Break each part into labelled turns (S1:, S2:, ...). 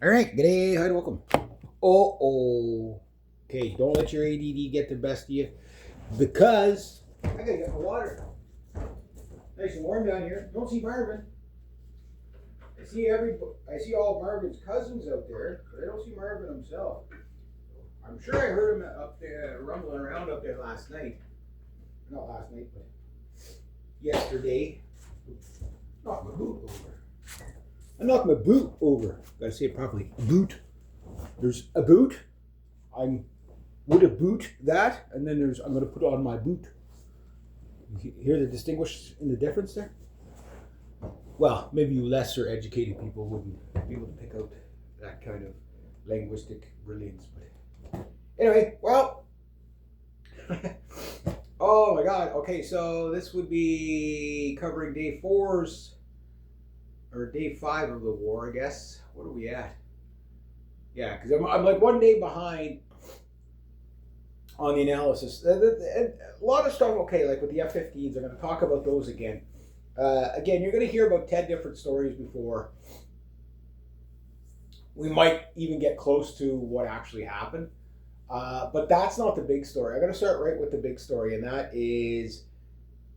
S1: All right, good day, hi, and welcome. Okay, don't let your ADD get the best of you because I gotta get my water. Nice and warm down here. Don't see Marvin. I see all Marvin's cousins out there, but I don't see Marvin himself. I'm sure I heard him up there rumbling around up there last night. Not last night, but yesterday. Knocked my boot over. I knocked my boot over. Gotta say it properly. Boot. There's a boot. I'm would have boot that, and then I'm gonna put on my boot. You hear the distinguish in the difference there? Well, maybe you lesser educated people wouldn't be able to pick out that kind of linguistic brilliance, but anyway, well. Oh my god. Okay, so this would be covering day 4's or day 5 of the war, I guess. What are we at? Yeah, because I'm like one day behind on the analysis. A lot of stuff, okay, like with the F-15s, I'm going to talk about those again. Again, you're going to hear about 10 different stories before we might even get close to what actually happened. But that's not the big story. I'm going to start right with the big story, and that is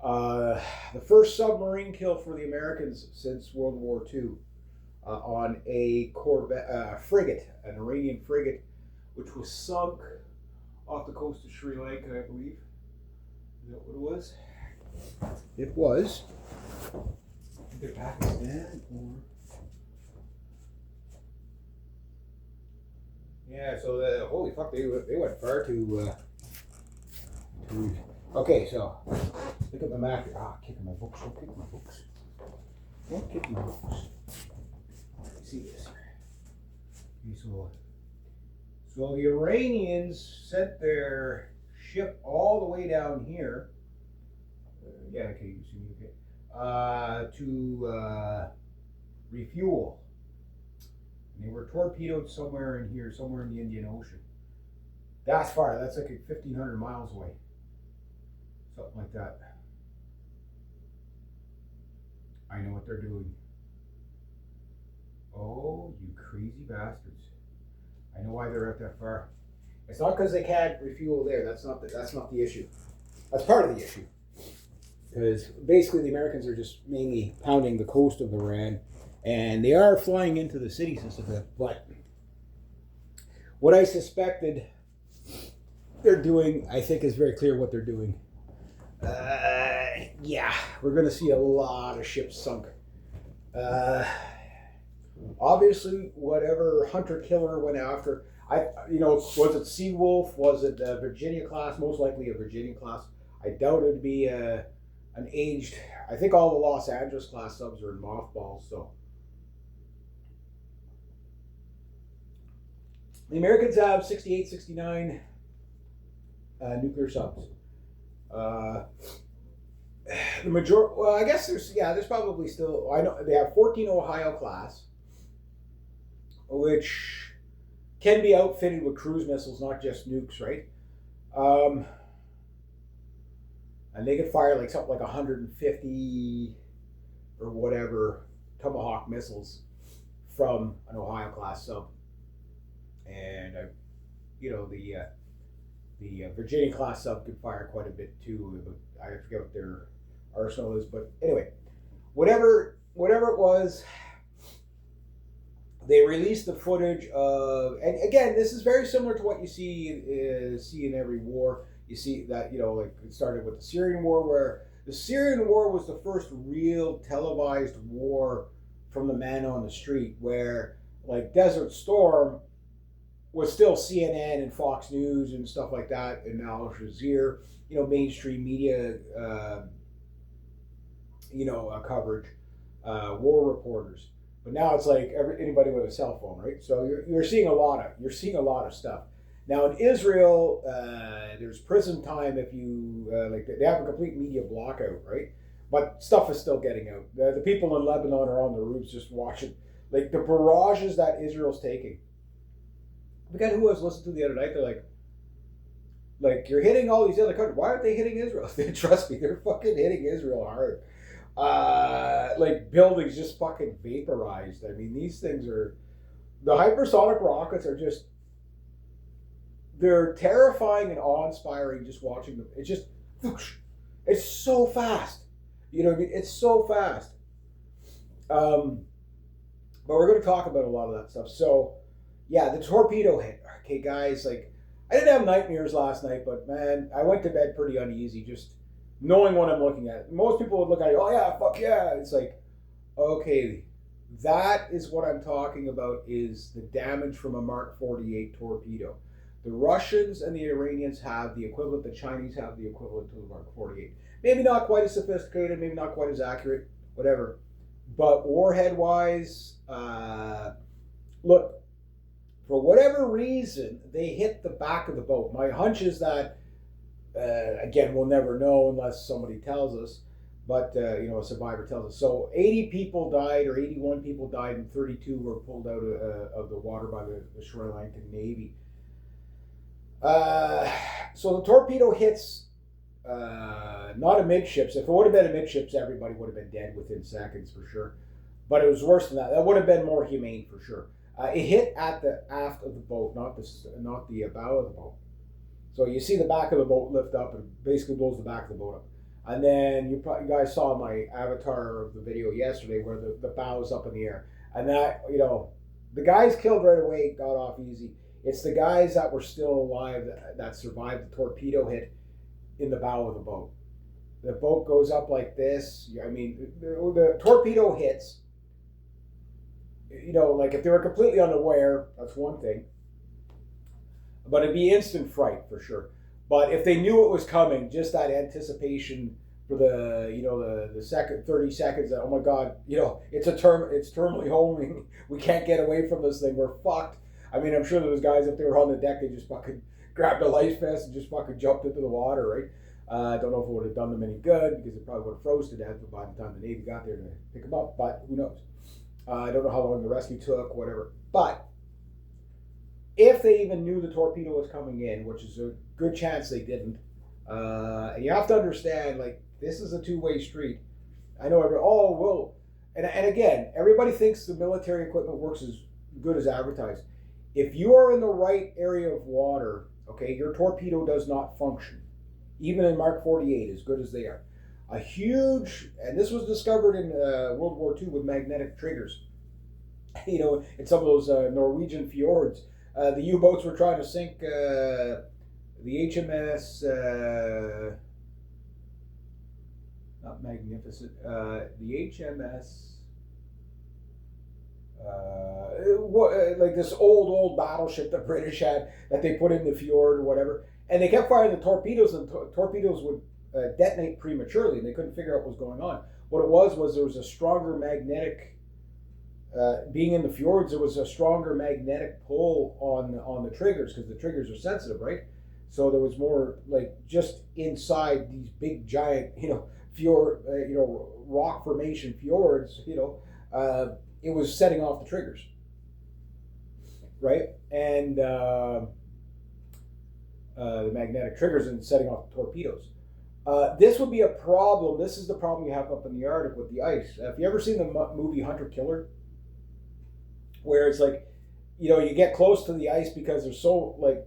S1: the first submarine kill for the Americans since World War II on a corvette, frigate, an Iranian frigate, which was sunk off the coast of Sri Lanka, I believe. Is that what it was? It was. Either Pakistan or... Yeah, so holy fuck, they went far to okay, so look at the map. Kicking my books. Don't kick my books. Don't kick my books. See this. Okay, so the Iranians sent their ship all the way down here. Yeah, okay, you see me, okay. To refuel. And they were torpedoed somewhere in here, somewhere in the Indian Ocean. That's far. That's like 1,500 miles away. Something like that. I know what they're doing. Oh, you crazy bastards. I know why they're out that far. It's not because they can't refuel there. That's not the issue. That's part of the issue. Because basically the Americans are just mainly pounding the coast of Iran. And they are flying into the cities and stuff like that. But what I suspected they're doing, I think is very clear what they're doing. Yeah, we're going to see a lot of ships sunk. Obviously, whatever hunter-killer went after, was it Seawolf? Was it a Virginia class? Most likely a Virginia class. I doubt it'd be an aged. I think all the Los Angeles class subs are in mothballs. So the Americans have 68, 69 nuclear subs. The majority, well, I guess there's probably still, I know they have 14 Ohio class, which can be outfitted with cruise missiles, not just nukes, right? And they could fire like something like 150 or whatever Tomahawk missiles from an Ohio class sub. And the Virginia class sub could fire quite a bit too, but I forget what their arsenal is. But anyway, whatever it was, they released the footage of, and again, this is very similar to what you see in every war. You see that, like it started with the Syrian war, where the Syrian war was the first real televised war from the man on the street, where like Desert Storm was still CNN and Fox News and stuff like that, and Al Jazeera, mainstream media, coverage, war reporters. But now it's like anybody with a cell phone, right? So you're seeing a lot of stuff. Now in Israel, there's prison time if you they have a complete media blockout, right? But stuff is still getting out. The people in Lebanon are on the roofs just watching, like the barrages that Israel's taking. The guy who I was listening to the other night, they're like you're hitting all these other countries. Why aren't they hitting Israel? Trust me, they're fucking hitting Israel hard. Like buildings just fucking vaporized. I mean, these things are The hypersonic rockets are just, they're terrifying and awe-inspiring just watching them. It's just, it's so fast. You know what I mean? It's so fast. But we're going to talk about a lot of that stuff. So, yeah, the torpedo hit. Okay, guys, like, I didn't have nightmares last night, but man, I went to bed pretty uneasy just knowing what I'm looking at. Most people would look at it, oh yeah, fuck yeah. It's like, okay, that is what I'm talking about, is the damage from a Mark 48 torpedo. The Russians and the Iranians have the equivalent, the Chinese have the equivalent to the Mark 48. Maybe not quite as sophisticated, maybe not quite as accurate, whatever. But warhead-wise, look, for whatever reason, they hit the back of the boat. My hunch is that, again, we'll never know unless somebody tells us, but, you know, a survivor tells us. So 80 people died, or 81 people died, and 32 were pulled out of the water by the Sri Lankan Navy. So the torpedo hits not amidships. If it would have been amidships, everybody would have been dead within seconds for sure. But it was worse than that. That would have been more humane for sure. It hit at the aft of the boat, not the bow of the boat. So you see the back of the boat lift up, and basically blows the back of the boat up. And then you guys saw my avatar of the video yesterday where the bow is up in the air. And that, you know, the guys killed right away got off easy. It's the guys that were still alive that survived the torpedo hit in the bow of the boat. The boat goes up like this. I mean, the torpedo hits. You know, like if they were completely unaware, that's one thing. But it'd be instant fright for sure. But if they knew it was coming, just that anticipation for the, you know, the second 30 seconds that, oh my God, you know, it's terminally homing. We can't get away from this thing. We're fucked. I mean, I'm sure there was guys if they were on the deck, they just fucking grabbed a life vest and just fucking jumped into the water, right? I don't know if it would have done them any good because it probably would have froze to death by the time the Navy got there to pick them up, but who knows? I don't know how long the rescue took, whatever. But if they even knew the torpedo was coming in, which is a good chance they didn't, and you have to understand, like, this is a two-way street. I know and again, everybody thinks the military equipment works as good as advertised. If you are in the right area of water, okay, your torpedo does not function. Even in Mark 48, as good as they are. A huge, and this was discovered in World War II with magnetic triggers. You know, in some of those Norwegian fjords. The U-boats were trying to sink the HMS, not Magnificent, the HMS, like this old battleship the British had that they put in the fjord or whatever. And they kept firing the torpedoes, and torpedoes would detonate prematurely, and they couldn't figure out what was going on. What it was there was a stronger magnetic, being in the fjords, there was a stronger magnetic pull on the triggers, because the triggers are sensitive, right? So there was more, like, just inside these big giant, you know, fjord, you know, rock formation fjords, you know, it was setting off the triggers, right? And the magnetic triggers and setting off the torpedoes. This would be a problem. This is the problem you have up in the Arctic with the ice. Have you ever seen the movie Hunter Killer? Where it's like, you know, you get close to the ice because there's so, like,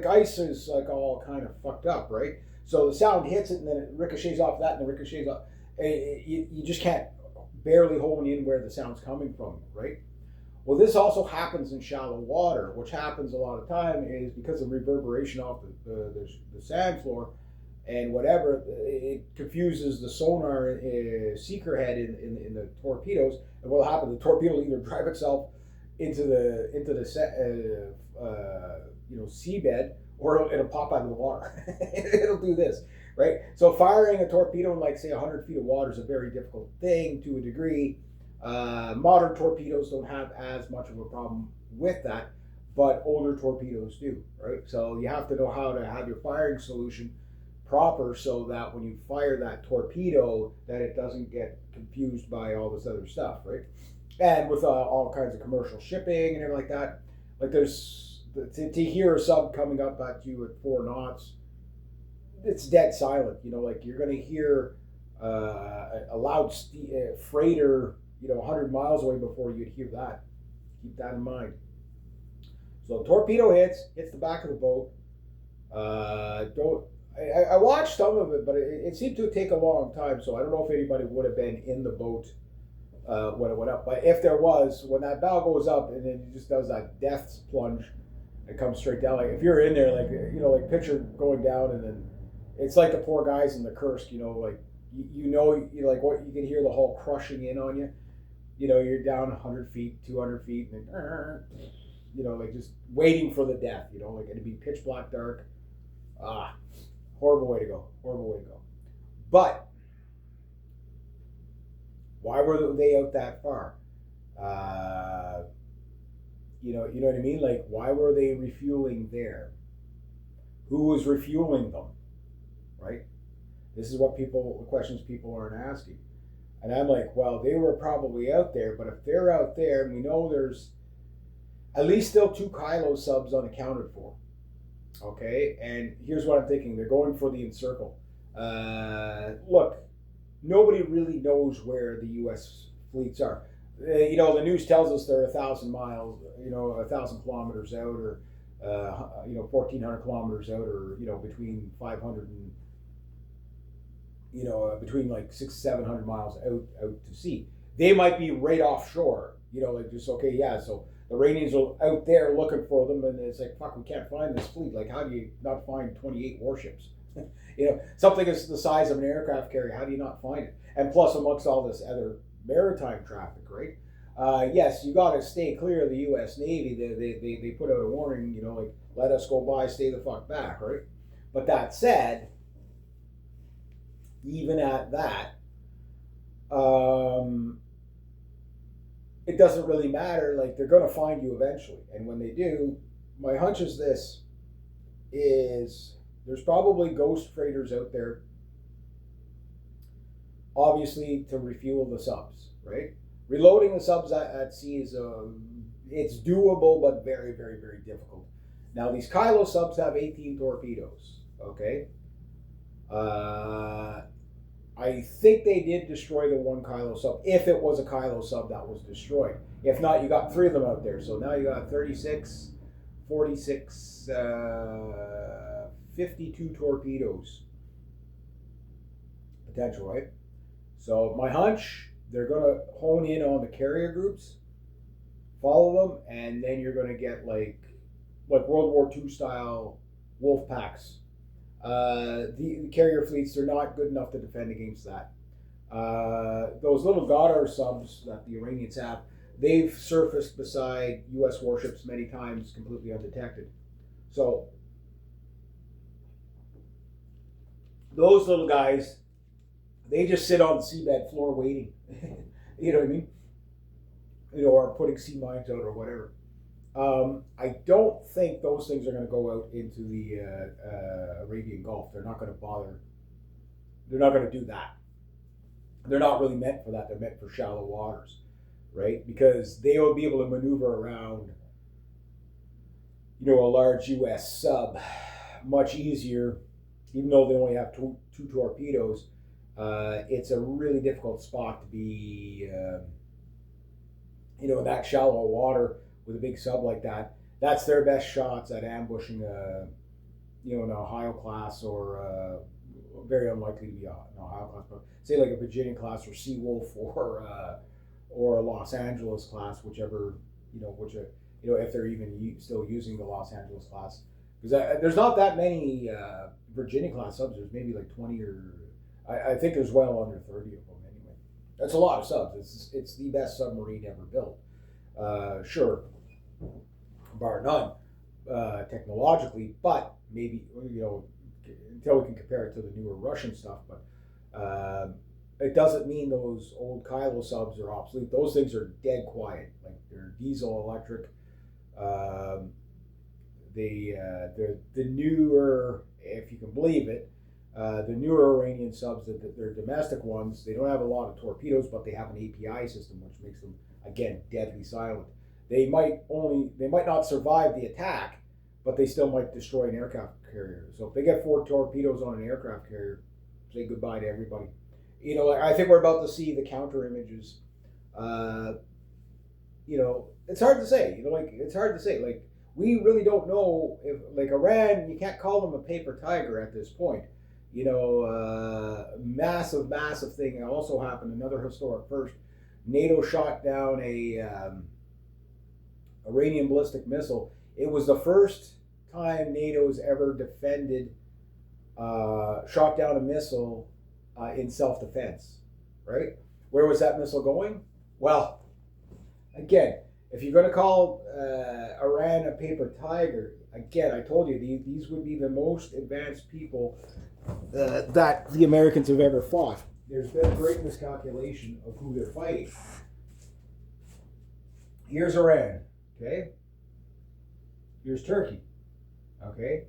S1: ice is like all kind of fucked up, right? So the sound hits it and then it ricochets off that and it ricochets off. You just can't barely hone in where the sound's coming from, right? Well, this also happens in shallow water, which happens a lot of time is because of reverberation off the sand floor and whatever, it confuses the sonar seeker head in the torpedoes. And what'll happen, the torpedo will either drive itself into the you know, seabed, or it'll pop out of the water. It'll do this, right? So firing a torpedo in, like, say, 100 feet of water is a very difficult thing to a degree. Modern torpedoes don't have as much of a problem with that, but older torpedoes do, right? So you have to know how to have your firing solution proper so that when you fire that torpedo, that it doesn't get confused by all this other stuff, right? And with all kinds of commercial shipping and everything like that, like to hear a sub coming up at you at 4 knots, it's dead silent. You know, like you're going to hear a loud freighter, you know, 100 miles away before you'd hear that. Keep that in mind. So the torpedo hits the back of the boat. I watched some of it, but it seemed to take a long time. So I don't know if anybody would have been in the boat when it went up. But if there was, when that bow goes up and then it just does that death plunge, it comes straight down. Like if you're in there, like like picture going down and then it's like the poor guys in the Kursk. Like you like what you can hear the hull crushing in on you. You're down 100 feet, 200 feet, and like just waiting for the death. Like it'd be pitch black dark. Horrible way to go. Horrible way to go. But why were they out that far? You know what I mean? Like, why were they refueling there? Who was refueling them? Right? This is what the questions people aren't asking. And I'm like, well, they were probably out there, but if they're out there, and we know there's at least still 2 Kylo subs unaccounted for. Okay, and here's what I'm thinking. They're going for the encircle. Look, nobody really knows where the U.S. fleets are. The news tells us they're 1,000 miles, 1,000 kilometers out, or 1,400 kilometers out, or between 500 and between like 600-700 miles out to sea. They might be right offshore. Like just okay, yeah. So the Iranians are out there looking for them, and it's like, fuck, we can't find this fleet. Like, how do you not find 28 warships? Something is the size of an aircraft carrier. How do you not find it? And plus, amongst all this other maritime traffic, right? Yes, you got to stay clear of the U.S. Navy. They put out a warning, like, let us go by, stay the fuck back, right? But that said, even at that, it doesn't really matter. Like, they're going to find you eventually. And when they do, my hunch is there's probably ghost freighters out there, obviously, to refuel the subs, right? Reloading the subs at sea is it's doable, but very, very, very difficult. Now, these Kylo subs have 18 torpedoes, okay? I think they did destroy the 1 Kylo sub, if it was a Kylo sub that was destroyed. If not, you got 3 of them out there. So now you got 36, 46, 52 torpedoes potential, right? So my hunch, they're going to hone in on the carrier groups, follow them, and then you're going to get like World War II style wolf packs. The carrier fleets, they're not good enough to defend against that. Those little Goddard subs that the Iranians have, they've surfaced beside U.S. warships many times completely undetected. So those little guys, they just sit on the seabed floor waiting. You know what I mean? Or putting sea mines out or whatever. I don't think those things are going to go out into the Arabian Gulf. They're not going to bother. They're not going to do that. They're not really meant for that. They're meant for shallow waters, right? Because they will be able to maneuver around, a large U.S. sub much easier, even though they only have two torpedoes. It's a really difficult spot to be, in that shallow water with a big sub like that. That's their best shots at ambushing an Ohio class, or very unlikely to be an Ohio class, but say like a Virginia class or Seawolf, or a Los Angeles class, whichever, if they're even still using the Los Angeles class, because there's not that many Virginia class subs. There's maybe like 20 or I think there's well under 30 of them anyway. That's a lot of subs. It's the best submarine ever built. Sure, bar none, technologically, but maybe, until we can compare it to the newer Russian stuff, but it doesn't mean those old Kylo subs are obsolete. Those things are dead quiet. Like, they're diesel electric. They're the newer, if you can believe it, the newer Iranian subs, they're domestic ones. They don't have a lot of torpedoes, but they have an API system, which makes them, again, deadly silent. They might not survive the attack, but they still might destroy an aircraft carrier. So if they get 4 torpedoes on an aircraft carrier, say goodbye to everybody. I think we're about to see the counter images. it's hard to say. Like it's hard to say. Like we really don't know if like Iran. You can't call them a paper tiger at this point. Massive thing also happened. Another historic first. NATO shot down a Iranian ballistic missile. It was the first time NATO's ever shot down a missile in self-defense. Right? Where was that missile going? Well, again, if you're going to call Iran a paper tiger, again, I told you these would be the most advanced people that the Americans have ever fought. There's been a great miscalculation of who they're fighting. Here's Iran, okay? Here's Turkey, okay?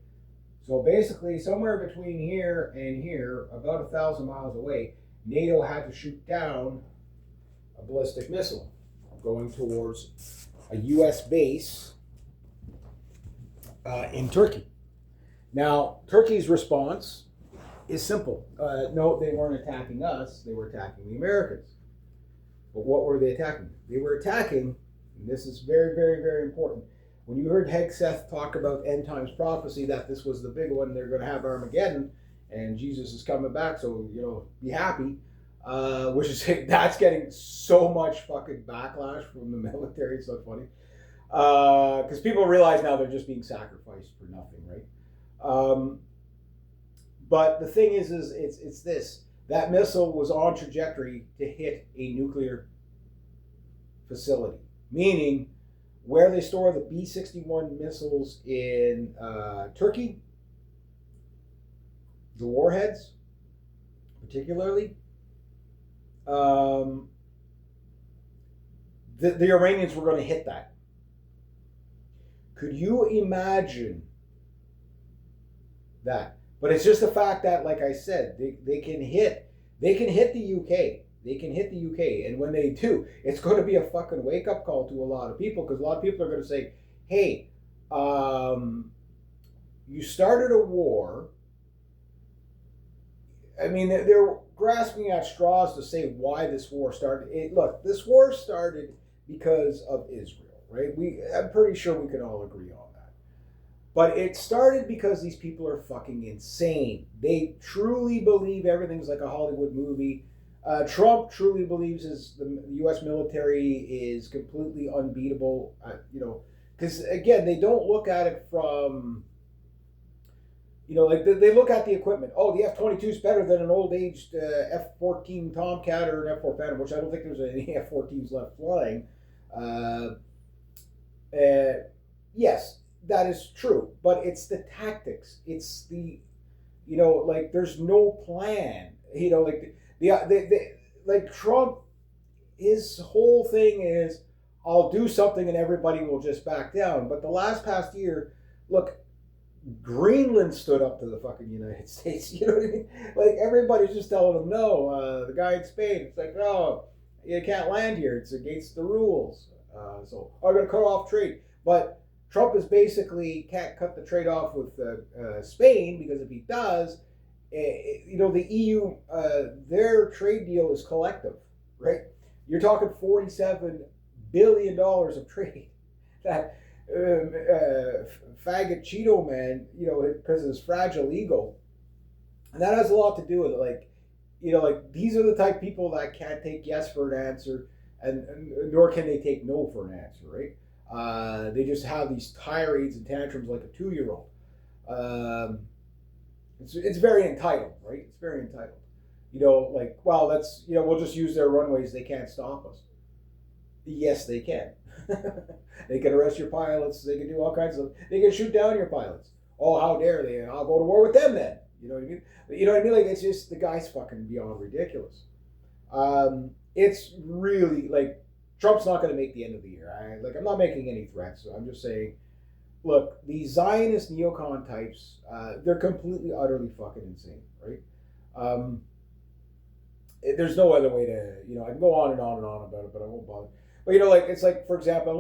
S1: So basically, somewhere between here and here, about 1,000 miles away, NATO had to shoot down a ballistic missile going towards a U.S. base in Turkey. Now, Turkey's response is simple. No, they weren't attacking us. They were attacking the Americans. But what were they attacking? They were attacking, and this is very, very, very important. When you heard Hegseth talk about end times prophecy, that this was the big one, they're going to have Armageddon, and Jesus is coming back, so, be happy. Which is, that's getting so much fucking backlash from the military. It's so funny. Because people realize now they're just being sacrificed for nothing, right? But the thing is it's this. That missile was on trajectory to hit a nuclear facility. Meaning, where they store the B-61 missiles in Turkey, the warheads, particularly, the Iranians were going to hit that. Could you imagine that? But it's just the fact that, like I said, they can hit the UK. They can hit the UK, and when they do, it's going to be a fucking wake-up call to a lot of people, because a lot of people are going to say, hey, you started a war. I mean, they're grasping at straws to say why this war started. Look, this war started because of Israel, right? I'm pretty sure we can all agree on that. But it started because these people are fucking insane. They truly believe everything's like a Hollywood movie. Trump truly believes the U.S. military is completely unbeatable, because, again, they don't look at it from... like they look at the equipment. Oh, the F-22 is better than an old-aged F-14 Tomcat or an F-4 Phantom, which I don't think there's any F-14s left flying. Yes, that is true, but it's the tactics. It's the, there's no plan. Like Trump, his whole thing is, I'll do something and everybody will just back down. But the past year, look, Greenland stood up to the fucking United States. You know what I mean? Like, everybody's just telling them no. The guy in Spain, it's like, no, you can't land here. It's against the rules. So I'm going to cut off trade. But Trump is basically can't cut the trade off with Spain, because if he does, the EU, their trade deal is collective, right? You're talking $47 billion of trade that faggot Cheeto man, because of his fragile ego. And that has a lot to do with it. These are the type of people that can't take yes for an answer, and nor can they take no for an answer, right? They just have these tirades and tantrums like a 2-year-old. It's very entitled, right? It's very entitled. We'll just use their runways. They can't stop us. Yes, they can. They can arrest your pilots. They can do all kinds of. They can shoot down your pilots. Oh, how dare they? I'll go to war with them then. You know what I mean? You know what I mean? Like, it's just, the guy's fucking beyond ridiculous. It's really Trump's not going to make the end of the year. I'm not making any threats. So I'm just saying, look, these Zionist neocon types, they're completely, utterly fucking insane, right? There's no other way to, I can go on and on and on about it, but I won't bother. But it's like, for example, I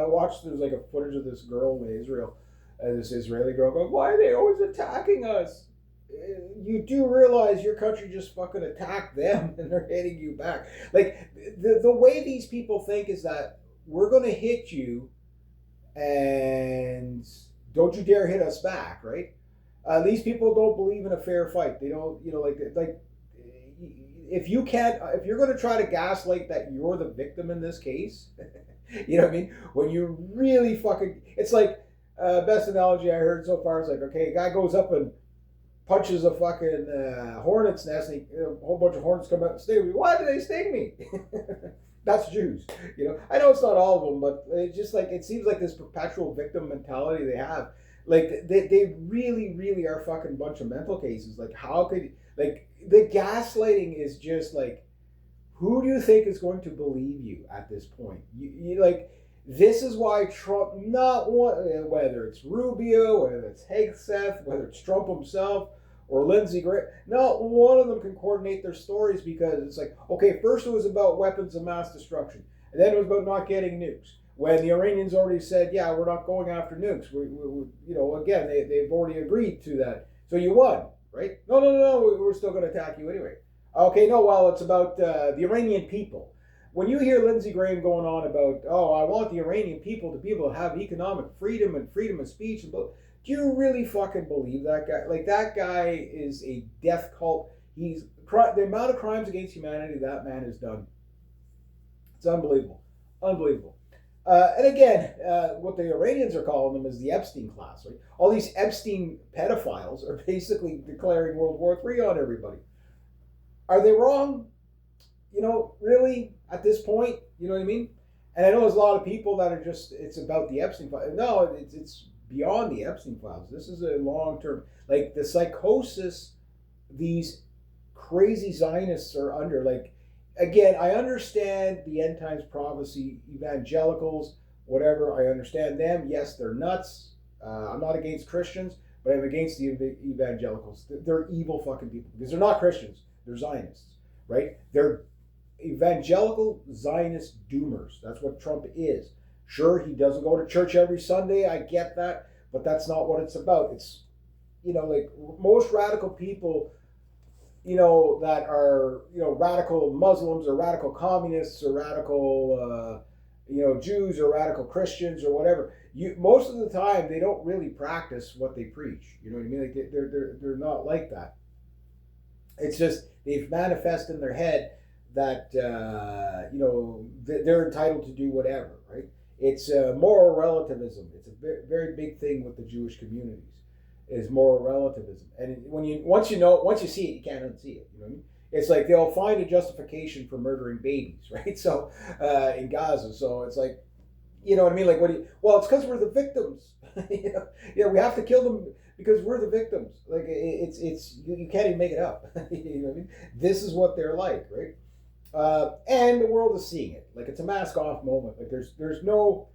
S1: watched, there's a footage of this girl in Israel, this Israeli girl going, why are they always attacking us? You do realize your country just fucking attacked them and they're hitting you back. The way these people think is that we're going to hit you, and don't you dare hit us back, right? These people don't believe in a fair fight. They don't, like if you can't, if you're going to try to gaslight that you're the victim in this case, you know what I mean? When you really fucking, it's like, best analogy I heard so far is like, okay, a guy goes up and punches a fucking hornet's nest, and a whole bunch of hornets come out and sting me. Why did they sting me? That's Jews, I know it's not all of them, but it's just like, it seems like this perpetual victim mentality they have. Like they really, really are fucking bunch of mental cases. Like, how could, like, the gaslighting is just like, who do you think is going to believe you at this point? You like, this is why Trump, not one, whether it's Rubio, whether it's Hegseth, whether it's Trump himself or Lindsey Graham, not one of them can coordinate their stories, because it's like, okay, first it was about weapons of mass destruction, and then it was about not getting nukes. When the Iranians already said, yeah, we're not going after nukes, again, they've already agreed to that. So you won, right? No, we're still going to attack you anyway. Okay, no, well, it's about the Iranian people. When you hear Lindsey Graham going on about, oh, I want the Iranian people to be able to have economic freedom and freedom of speech, do you really fucking believe that guy? Like, that guy is a death cult. The amount of crimes against humanity that man has done, it's unbelievable. Unbelievable. And again, what the Iranians are calling them is the Epstein class, right? All these Epstein pedophiles are basically declaring World War III on everybody. Are they wrong? Really, at this point, you know what I mean? And I know there's a lot of people that are just, it's about the Epstein files. No, it's beyond the Epstein files. This is a long-term, like, the psychosis these crazy Zionists are under. Like, again, I understand the end times prophecy, evangelicals, whatever. I understand them. Yes, they're nuts. I'm not against Christians, but I'm against the evangelicals. They're evil fucking people, because they're not Christians. They're Zionists, right? They're evangelical Zionist doomers. That's what Trump is. Sure, he doesn't go to church every Sunday. I get that, but that's not what it's about. It's, like, most radical people, that are, radical Muslims or radical communists or radical, Jews or radical Christians or whatever. Most of the time, they don't really practice what they preach. You know what I mean? Like, they're not like that. It's just they've manifested in their head that they're entitled to do whatever, right? It's moral relativism. It's a very, very big thing with the Jewish communities, is moral relativism. And once you see it, you can't unsee it. You know what I mean? It's like they'll find a justification for murdering babies, right? So in Gaza, so it's like, you know what I mean? Like, well, it's because we're the victims. We have to kill them because we're the victims. Like, it's you can't even make it up. You know what I mean? This is what they're like, right? And the world is seeing it. Like, it's a mask off moment. Like, there's no.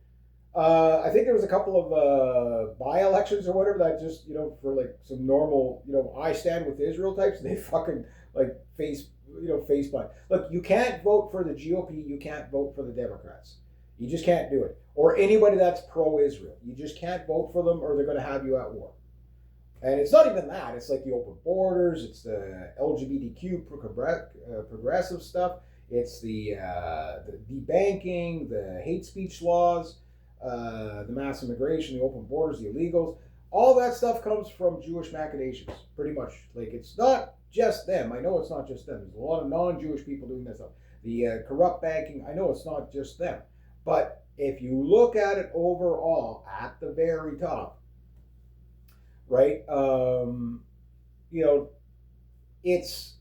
S1: I think there was a couple of by-elections or whatever that just, for like some normal, I stand with Israel types. They fucking like face plant. Look, you can't vote for the GOP. You can't vote for the Democrats. You just can't do it. Or anybody that's pro-Israel. You just can't vote for them, or they're going to have you at war. And it's not even that. It's like the open borders. It's the LGBTQ progressive stuff. It's the debanking, the hate speech laws, the mass immigration, the open borders, the illegals. All that stuff comes from Jewish machinations, pretty much. Like, it's not just them. I know it's not just them. There's a lot of non-Jewish people doing that stuff. The corrupt banking, I know it's not just them. But if you look at it overall, at the very top, right, it's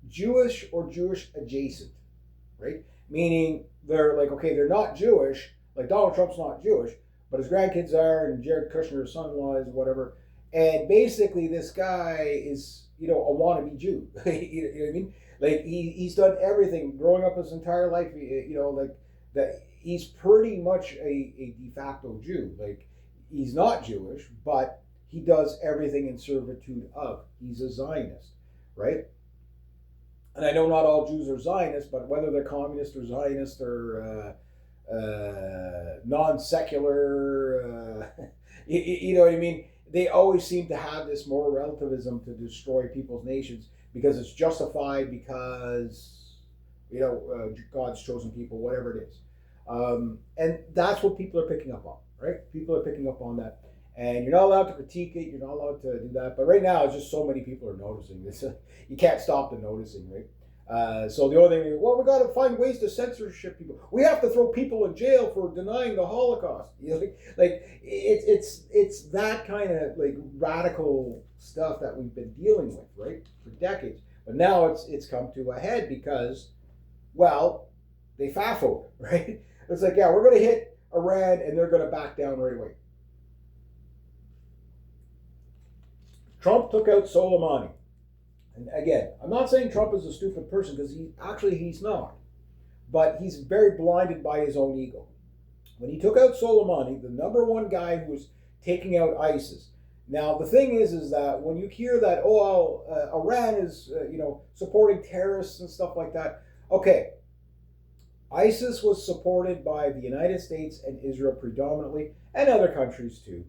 S1: Jewish or Jewish adjacent, right? Meaning they're like, okay, they're not Jewish, like Donald Trump's not Jewish, but his grandkids are, and Jared Kushner's son-in-law is, whatever. And basically this guy is, a wannabe Jew. You know what I mean? Like, he's done everything growing up his entire life, like that. He's pretty much a de facto Jew. Like, he's not Jewish, but he does everything in servitude of. He's a Zionist, right? And I know not all Jews are Zionists, but whether they're communist or Zionist or non-secular, you know what I mean? They always seem to have this moral relativism to destroy people's nations because it's justified, because, God's chosen people, whatever it is. And that's what people are picking up on, right? People are picking up on that. And you're not allowed to critique it. You're not allowed to do that. But right now, it's just so many people are noticing this. You can't stop the noticing, right? So the only thing, well, we got to find ways to censorship people. We have to throw people in jail for denying the Holocaust. You know, it's that kind of like radical stuff that we've been dealing with, right, for decades. But now it's come to a head because, well, they FAFO'd, right? It's like, yeah, we're going to hit Iran and they're going to back down right away. Trump took out Soleimani. And again, I'm not saying Trump is a stupid person because he's not. But he's very blinded by his own ego. When he took out Soleimani, the number one guy who was taking out ISIS. Now, the thing is that when you hear that, Iran is, supporting terrorists and stuff like that. Okay, ISIS was supported by the United States and Israel predominantly, and other countries too.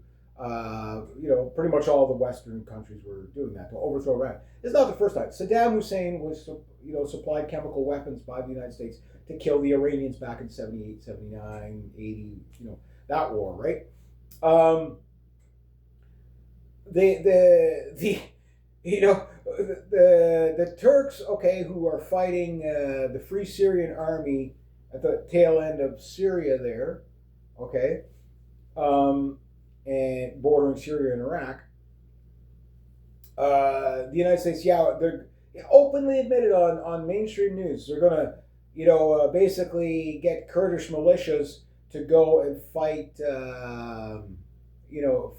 S1: Pretty much all the Western countries were doing that to overthrow Iran. It's not the first time. Saddam Hussein was, supplied chemical weapons by the United States to kill the Iranians back in 78, 79, 80, that war, right? The Turks, okay, who are fighting the Free Syrian Army at the tail end of Syria there, okay, and bordering Syria and Iraq. The United States, they're openly admitted on mainstream news. They're going to, basically get Kurdish militias to go and fight,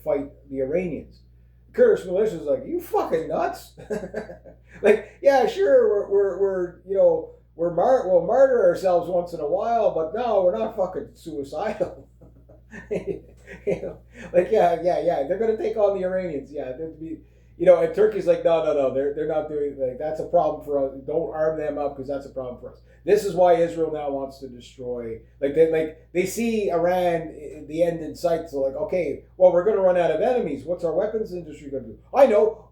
S1: fight the Iranians. Kurdish militias is like, you fucking nuts? Like, yeah, sure, we'll martyr ourselves once in a while, but no, we're not fucking suicidal. Like, yeah, they're going to take on the Iranians. Yeah, and Turkey's like, no, they're not doing, like, that's a problem for us. Don't arm them up because that's a problem for us. This is why Israel now wants to destroy, they see Iran, the end in sight. So like, okay, well, we're going to run out of enemies. What's our weapons industry going to do? I know,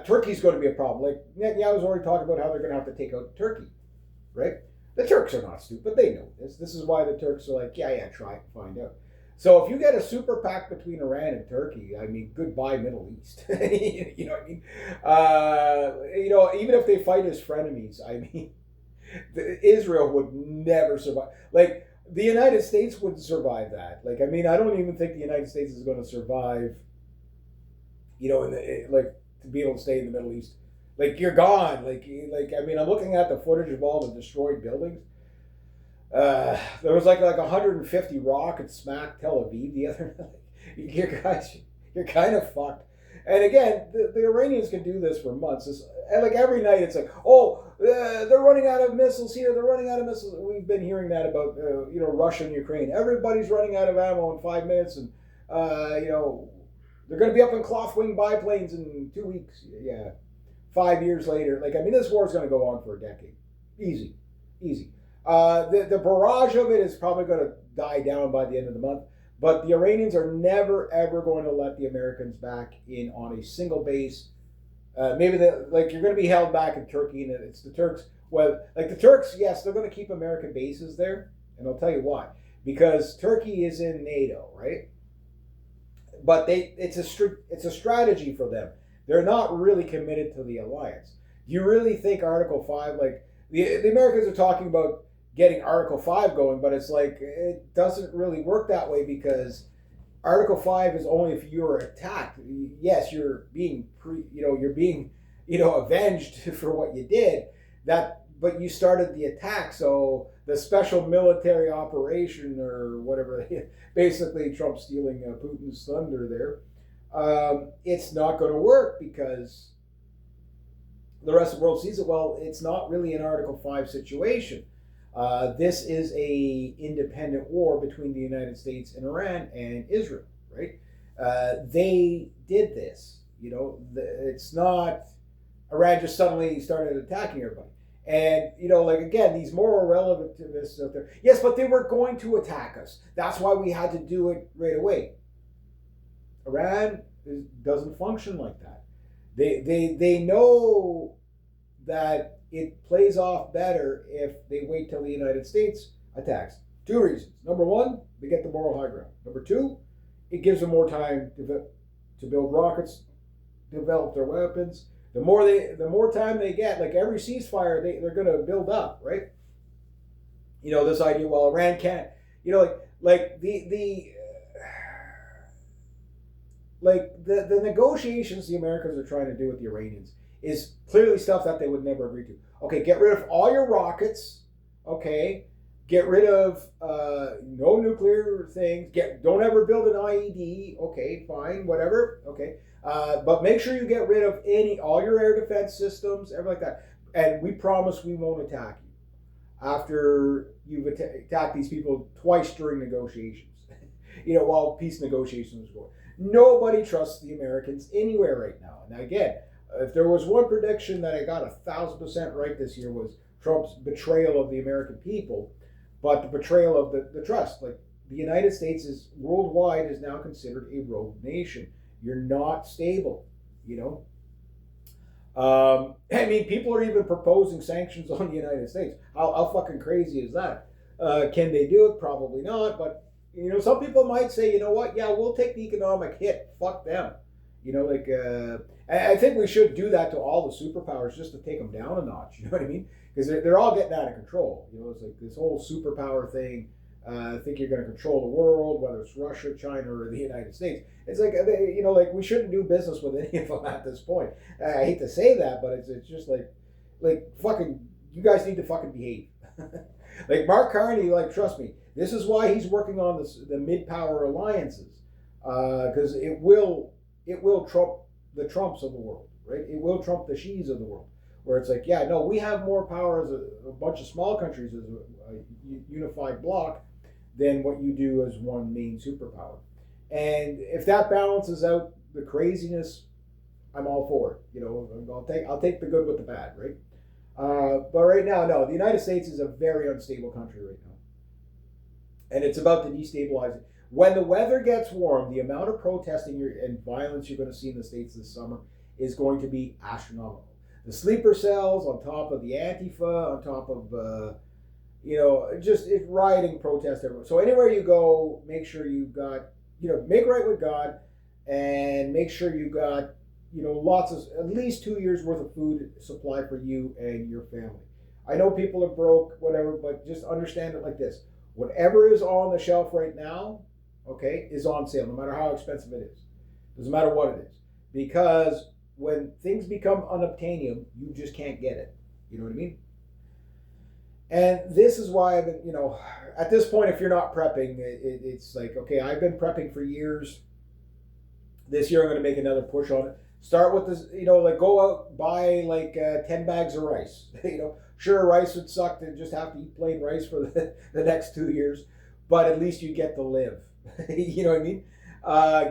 S1: Turkey's going to be a problem. Like, Netanyahu's already talking about how they're going to have to take out Turkey, right? The Turks are not stupid. They know this. This is why the Turks are like, yeah, try and find out. So if you get a super PAC between Iran and Turkey, I mean, goodbye Middle East. You know what I mean? Even if they fight as frenemies, I mean, Israel would never survive. Like, the United States wouldn't survive that. Like, I mean, I don't even think the United States is going to survive, to be able to stay in the Middle East. Like, you're gone. Like, I mean, I'm looking at the footage of all the destroyed buildings. There was like 150 rockets smacked Tel Aviv the other night. You're kind of fucked. And again, the Iranians can do this for months. And like every night, it's like, they're running out of missiles here. They're running out of missiles. We've been hearing that about Russia and Ukraine. Everybody's running out of ammo in 5 minutes, and they're going to be up in cloth-wing biplanes in 2 weeks. Yeah, 5 years later. Like, I mean, this war is going to go on for a decade. Easy. The barrage of it is probably going to die down by the end of the month. But the Iranians are never, ever going to let the Americans back in on a single base. Maybe you're going to be held back in Turkey, and it's the Turks. Well, like the Turks, yes, they're going to keep American bases there, and I'll tell you why. Because Turkey is in NATO, right? But it's a strategy for them. They're not really committed to the alliance. Do you really think Article 5, like the Americans are talking about getting Article 5 going, but it's like it doesn't really work that way because Article 5 is only if you're attacked. Yes, you're being avenged for what you did. But you started the attack, so the special military operation or whatever, basically Trump stealing Putin's thunder there, it's not going to work because the rest of the world sees it. Well, it's not really an Article 5 situation. This is a independent war between the United States and Iran and Israel, right? They did this, it's not Iran just suddenly started attacking everybody. And, again, these moral relativists out there, yes, but they were going to attack us. That's why we had to do it right away. Iran doesn't function like that. They know that it plays off better if they wait till the United States attacks.
S2: Two reasons. Number one, they get the moral high ground. Number two, it gives them more time to build rockets, develop their weapons. The more time they get, like every ceasefire, they're going to build up, right? This idea, well, Iran can't, like the negotiations the Americans are trying to do with the Iranians is clearly stuff that they would never agree to. Okay, get rid of all your rockets. Okay, get rid of no nuclear things. Don't ever build an IED. Okay, fine, whatever. Okay, but make sure you get rid of all your air defense systems, everything like that. And we promise we won't attack you after you've attacked these people twice during negotiations. While peace negotiations were going. Nobody trusts the Americans anywhere right now. And again, if there was one prediction that I got 1,000% right this year was Trump's betrayal of the American people, but the betrayal of the trust. Like the United States is worldwide is now considered a rogue nation. You're not stable, I mean, people are even proposing sanctions on the United States. How fucking crazy is that? Can they do it? Probably not. But some people might say, you know what? Yeah, we'll take the economic hit. Fuck them. I think we should do that to all the superpowers just to take them down a notch. You know what I mean? Because they're all getting out of control. It's like this whole superpower thing. Think you're going to control the world, whether it's Russia, China, or the United States. It's like, like we shouldn't do business with any of them at this point. I hate to say that, but it's just like fucking, you guys need to fucking behave. Like Mark Carney, trust me, this is why he's working on the mid-power alliances, because it will trump the Trumps of the world, right? It will trump the Xis of the world, where it's like, yeah, no, we have more power as a bunch of small countries as a unified bloc than what you do as one main superpower. And if that balances out the craziness, I'm all for it. I'll take the good with the bad, right? But right now, no, the United States is a very unstable country right now. And it's about to destabilize it. When the weather gets warm, the amount of protesting and violence you're going to see in the States this summer is going to be astronomical. The sleeper cells on top of the Antifa, on top of, just rioting, protest everywhere. So anywhere you go, make sure you've got, make right with God and make sure you got, lots of, at least 2 years worth of food supply for you and your family. I know people are broke, whatever, but just understand it like this. Whatever is on the shelf right now, okay, is on sale, no matter how expensive it is. Doesn't matter what it is. Because when things become unobtainium, you just can't get it. You know what I mean? And this is why I've been, at this point, if you're not prepping, it's like, okay, I've been prepping for years. This year I'm going to make another push on it. Start with this, go out, buy 10 bags of rice. Sure, rice would suck to just have to eat plain rice for the next 2 years, but at least you get to live. You know what I mean?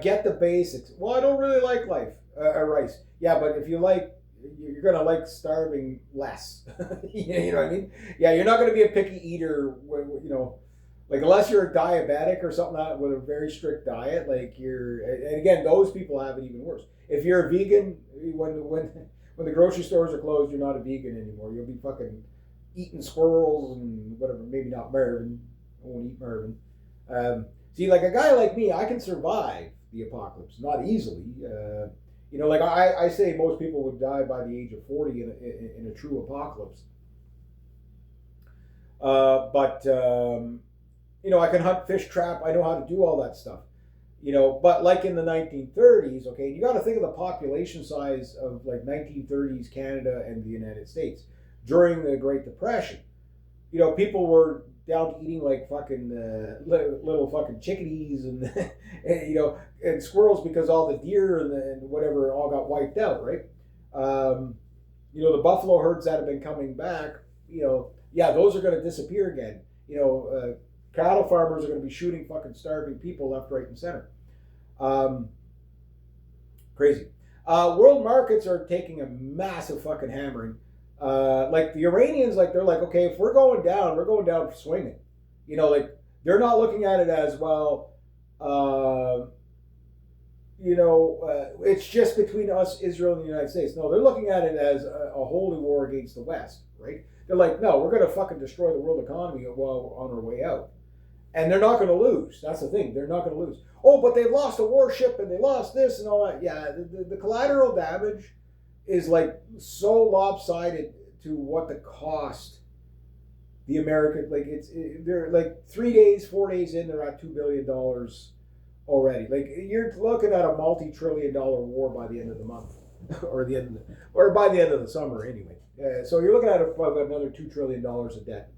S2: Get the basics. Well, I don't really like rice. Yeah, but if you you're going to like starving less. You know what I mean? Yeah, you're not going to be a picky eater, unless you're a diabetic or something like that with a very strict diet, and again, those people have it even worse. If you're a vegan, when the grocery stores are closed, you're not a vegan anymore. You'll be fucking eating squirrels and whatever, maybe not Marvin. I won't eat Marvin. See, like a guy like me, I can survive the apocalypse, not easily. I say most people would die by the age of 40 in a true apocalypse. I can hunt, fish, trap. I know how to do all that stuff. But like in the 1930s, okay, you got to think of the population size of 1930s Canada and the United States during the Great Depression. People were down to eating fucking little fucking chickadees and and squirrels because all the deer and whatever all got wiped out, right? The buffalo herds that have been coming back, those are going to disappear again. Cattle farmers are going to be shooting fucking starving people left, right, and center. Crazy. World markets are taking a massive fucking hammering. The Iranians, they're like, okay, if we're going down swinging. They're not looking at it as, well, it's just between us, Israel, and the United States. No, they're looking at it as a holy war against the West, right? They're like, no, we're going to fucking destroy the world economy while we're on our way out. And they're not going to lose. That's the thing. They're not going to lose. Oh, but they lost a warship and they lost this and all that. Yeah, the collateral damage is like so lopsided to what the cost the American, like they're like 3 days, 4 days in, they're at $2 billion already. Like you're looking at a multi-trillion-dollar war by the end of the month, or by the end of the summer anyway. So you're looking at another $2 trillion of debt.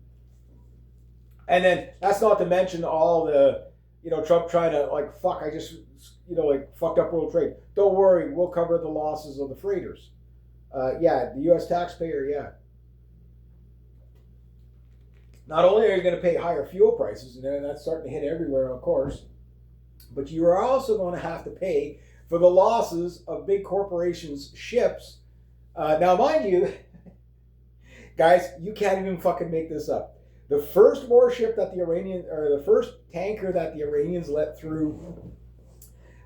S2: And then that's not to mention all the, Trump trying to I just, fucked up world trade. Don't worry, we'll cover the losses of the freighters. The U.S. taxpayer, yeah. Not only are you going to pay higher fuel prices, and that's starting to hit everywhere, of course, but you are also going to have to pay for the losses of big corporations' ships. Now, mind you, guys, you can't even fucking make this up. The first warship that the first tanker that the Iranians let through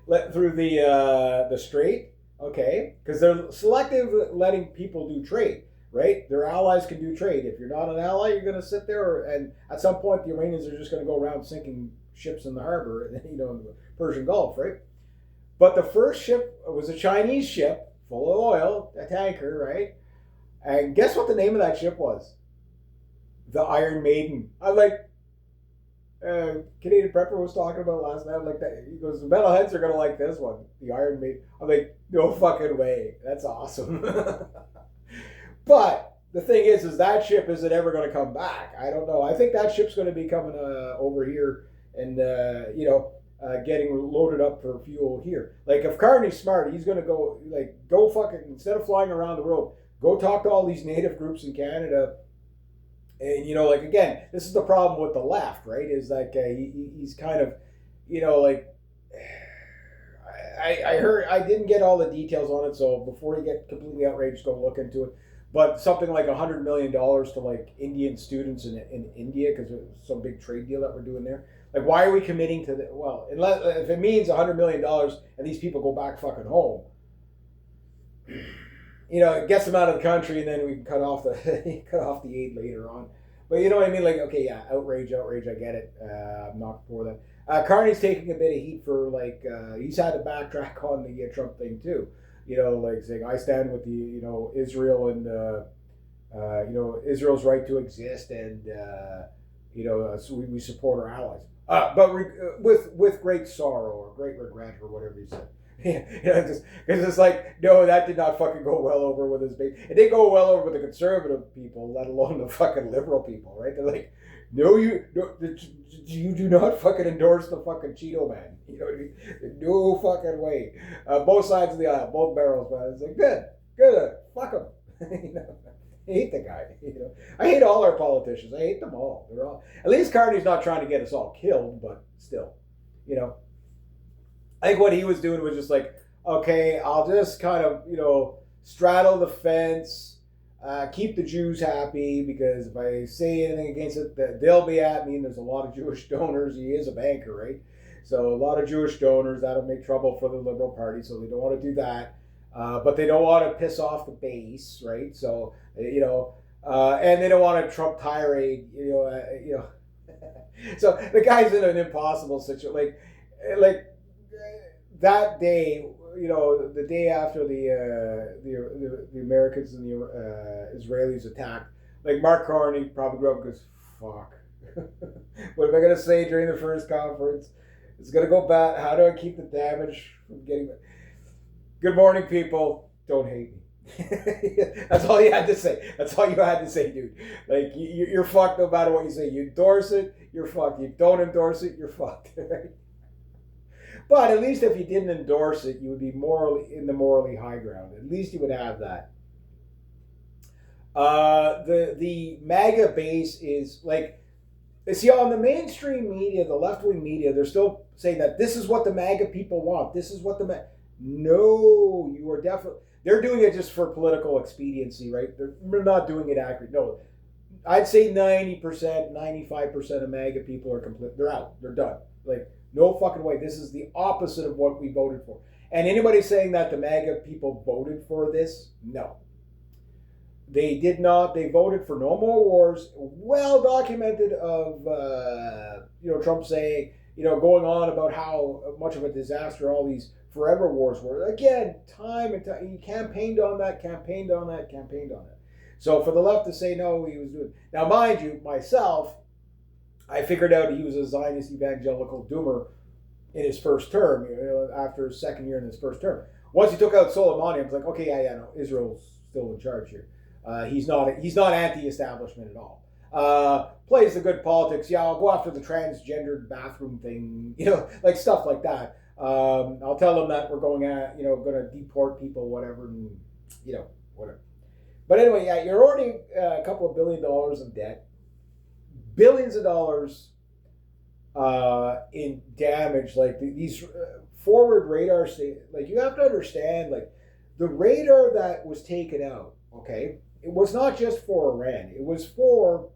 S2: the strait, okay, because they're selective letting people do trade, right? Their allies can do trade. If you're not an ally, you're going to sit there, and at some point, the Iranians are just going to go around sinking ships in the harbor, in the Persian Gulf, right? But the first ship was a Chinese ship full of oil, a tanker, right? And guess what the name of that ship was? The Iron Maiden. I'm like, Canadian Prepper was talking about last night. I'm like, that. He goes, the metalheads are gonna like this one, the Iron Maiden. I'm like, no fucking way. That's awesome. But the thing is that ship isn't ever going to come back. I don't know. I think that ship's going to be coming over here and getting loaded up for fuel here. Like if Carney's smart, he's going to go fucking, instead of flying around the world, go talk to all these native groups in Canada. And again, this is the problem with the left, right? Is he's kind of, I heard, I didn't get all the details on it, so before you get completely outraged, go look into it. But something like $100 million to Indian students in India, because there's some big trade deal that we're doing there. Like, why are we committing to unless if it means $100 million and these people go back fucking home, it gets them out of the country, and then we can cut off the aid later on. But you know what I mean? Like, okay, yeah, outrage, I get it. I'm not for that. Carney's taking a bit of heat for he's had to backtrack on the Trump thing too. Saying I stand with the Israel and Israel's right to exist, and so we support our allies, but with great sorrow or great regret or whatever he said. Because it's like, no, that did not fucking go well over with his base. It didn't go well over with the conservative people, let alone the fucking liberal people, right? They're like, no, you do not fucking endorse the fucking Cheeto man. You know what I mean? No fucking way. Both sides of the aisle, both barrels, man. It's like, good, fuck him. I hate the guy. I hate all our politicians. I hate them all. They're all. At least Carney's not trying to get us all killed, but still, I think what he was doing was just like, okay, I'll just kind of, straddle the fence, keep the Jews happy, because if I say anything against it, they'll be at me, and there's a lot of Jewish donors. He is a banker, right? So a lot of Jewish donors, that'll make trouble for the Liberal Party, so they don't want to do that. But they don't want to piss off the base, right? So, and they don't want a Trump tirade, So the guy's in an impossible situation. Like that day, the day after the Americans and the Israelis attacked, Mark Carney probably grew up and goes, fuck. What am I going to say during the first conference? It's going to go bad. How do I keep the damage from getting... Good morning, people. Don't hate me. That's all you had to say. That's all you had to say, dude. You're fucked no matter what you say. You endorse it, you're fucked. You don't endorse it, you're fucked. Right? But at least if you didn't endorse it, you would be morally high ground. At least you would have that. The MAGA base is see, on the mainstream media, the left-wing media, they're still saying that this is what the MAGA people want. This is what No, you are definitely... They're doing it just for political expediency, right? They're not doing it accurate. No, I'd say 90%, 95% of MAGA people are complete. They're out. They're done. No fucking way. This is the opposite of what we voted for. And anybody saying that the MAGA people voted for this, no. They did not. They voted for no more wars. Well documented of Trump saying going on about how much of a disaster all these forever wars were. Again, time and time he campaigned on that, campaigned on that, campaigned on that. So for the left to say no, he was doing. Now, mind you, myself, I figured out he was a Zionist evangelical doomer in his first term. After his second year in his first term. Once he took out Soleimani, I was like, okay, yeah, no, Israel's still in charge here. He's not anti-establishment at all. Plays the good politics. Yeah, I'll go after the transgendered bathroom thing. Like stuff like that. I'll tell them that we're going to deport people, whatever, and whatever. But anyway, yeah, you're already a couple of $1 billion in debt, billions of dollars in damage. Like these forward radar, like you have to understand, like the radar that was taken out. Okay. It was not just for Iran. It was for,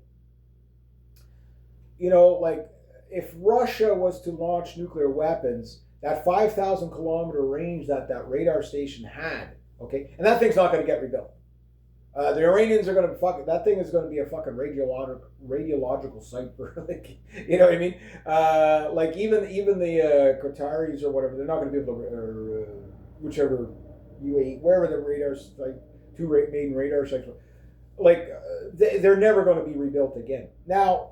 S2: like if Russia was to launch nuclear weapons, that 5,000 kilometer range that radar station had, okay, and that thing's not going to get rebuilt. The Iranians are going to that thing is going to be a fucking radiological site for, like, you know what I mean? Like even the Qataris or whatever, they're not going to be able to, or whichever UAE, wherever the radars, like, two main radar sites, like they're never going to be rebuilt again. Now,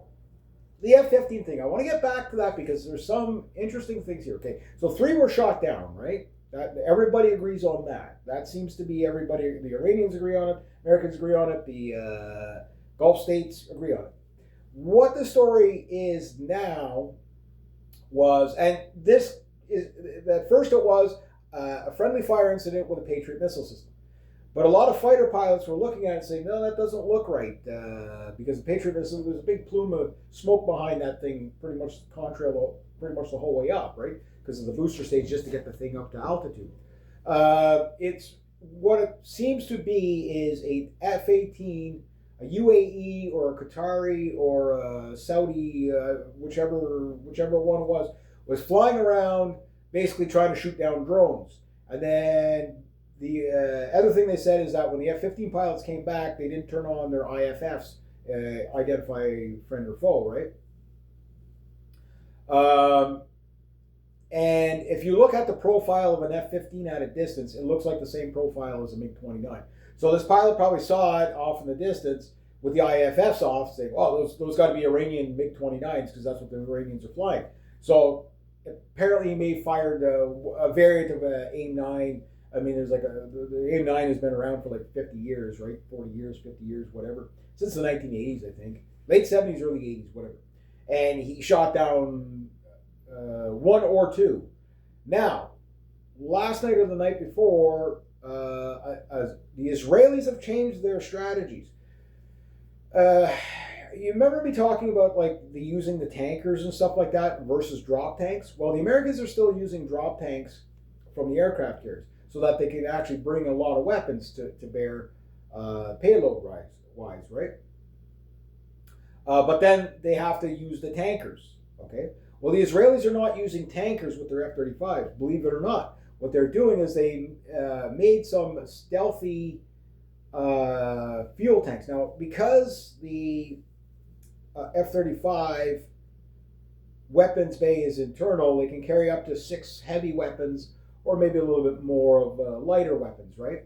S2: the F-15 thing, I want to get back to that because there's some interesting things here. Okay, so 3 were shot down, right? Everybody agrees on that. That seems to be everybody. The Iranians agree on it. Americans agree on it. The Gulf states agree on it. What the story is now was, and this is, at first it was a friendly fire incident with a Patriot missile system. But a lot of fighter pilots were looking at it and saying, no, that doesn't look right. Because the Patriot missile, there's a big plume of smoke behind that thing pretty much pretty much the whole way up, right? Because of the booster stage just to get the thing up to altitude. It's what it seems to be is a F-18, a UAE or a Qatari or a Saudi, whichever one it was flying around basically trying to shoot down drones. And then the other thing they said is that when the F-15 pilots came back, they didn't turn on their IFFs, identify friend or foe, right? And if you look at the profile of an F-15 at a distance, it looks like the same profile as a MiG-29. So this pilot probably saw it off in the distance with the IFFs off, saying, "Oh, those got to be Iranian MiG-29s because that's what the Iranians are flying." So apparently, he may have fired a variant of an AIM-9. I mean, there's like the AIM-9 has been around for like 50 years, right? 40 years, 50 years, whatever. Since the 1980s, I think. Late 70s, early 80s, whatever. And he shot down 1 or 2. Now, last night or the night before, the Israelis have changed their strategies. You remember me talking about like using the tankers and stuff like that versus drop tanks? Well, the Americans are still using drop tanks from the aircraft carriers so that they can actually bring a lot of weapons to bear payload wise, right? But then they have to use the tankers, okay? Well, the Israelis are not using tankers with their F-35s, believe it or not. What they're doing is they made some stealthy fuel tanks. Now, because the F-35 weapons bay is internal, they can carry up to 6 heavy weapons or maybe a little bit more of lighter weapons, right?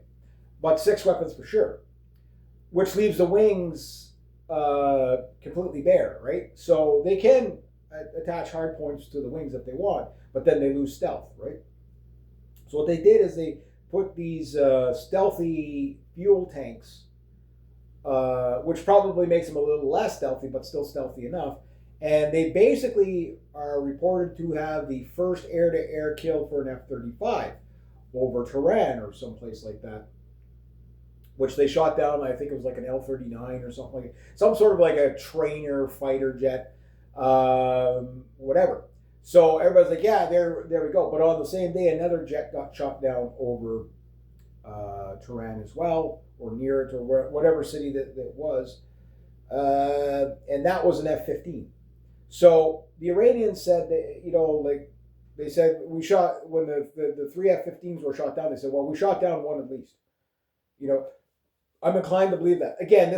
S2: But 6 weapons for sure, which leaves the wings completely bare, right? So they can attach hard points to the wings if they want, but then they lose stealth, right? So what they did is they put these stealthy fuel tanks, which probably makes them a little less stealthy, but still stealthy enough. And they basically are reported to have the first air-to-air kill for an F-35 over Tehran or someplace like that, which they shot down. I think it was like an L-39 or something like that. Some sort of like a trainer fighter jet, whatever. So everybody's like, yeah, there we go. But on the same day, another jet got shot down over Tehran as well, or near it, or whatever city that was. And that was an F-15. So the Iranians said that, like they said, we shot, when the 3 F-15s were shot down, they said, well, we shot down 1 at least. I'm inclined to believe that. Again,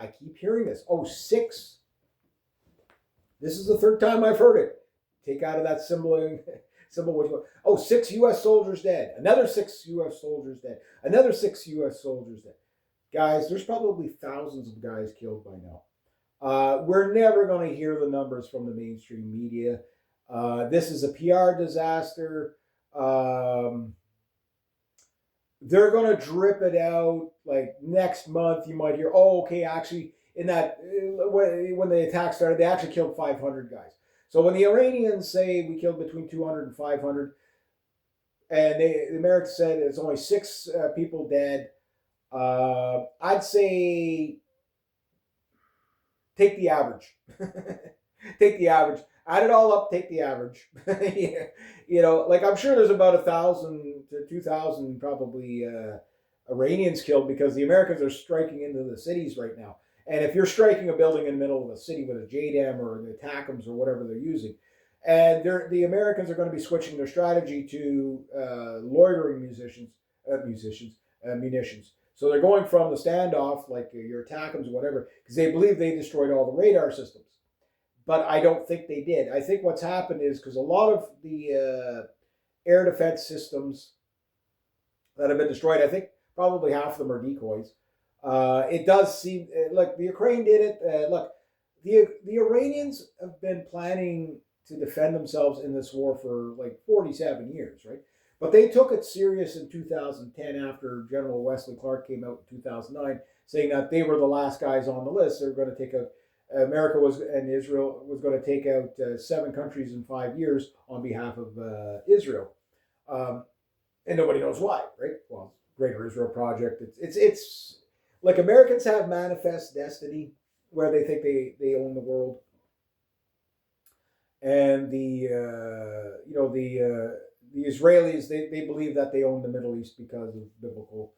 S2: I keep hearing this. Oh, six. This is the third time I've heard it. Take out of that symbol. Oh, 6 U.S. soldiers dead. Another 6 U.S. soldiers dead. Another 6 U.S. soldiers dead. Guys, there's probably thousands of guys killed by now. We're never going to hear the numbers from the mainstream media. This is a PR disaster. They're going to drip it out like next month. You might hear, oh, okay, actually, in that when the attack started, they actually killed 500 guys. So when the Iranians say we killed between 200 and 500, and the Americans said it's only six people dead, I'd say take the average. Take the average. Add it all up. Take the average. Like I'm sure there's about 1,000 to 2,000 probably Iranians killed because the Americans are striking into the cities right now. And if you're striking a building in the middle of a city with a JDAM or the ATACMS or whatever they're using, and the Americans are going to be switching their strategy to loitering munitions. So they're going from the standoff, like your ATACMS or whatever, because they believe they destroyed all the radar systems. But I don't think they did. I think what's happened is because a lot of the air defense systems that have been destroyed, I think probably half of them are decoys. It does seem like the Ukraine did it. Look, the Iranians have been planning to defend themselves in this war for like 47 years, right? But they took it serious in 2010 after General Wesley Clark came out in 2009 saying that they were the last guys on the list. They were going to take out Israel was going to take out 7 countries in 5 years on behalf of Israel, and nobody knows why, right? Well, Greater Israel Project. It's like Americans have manifest destiny where they think they own the world, and the Israelis they believe that they own the Middle East because of biblical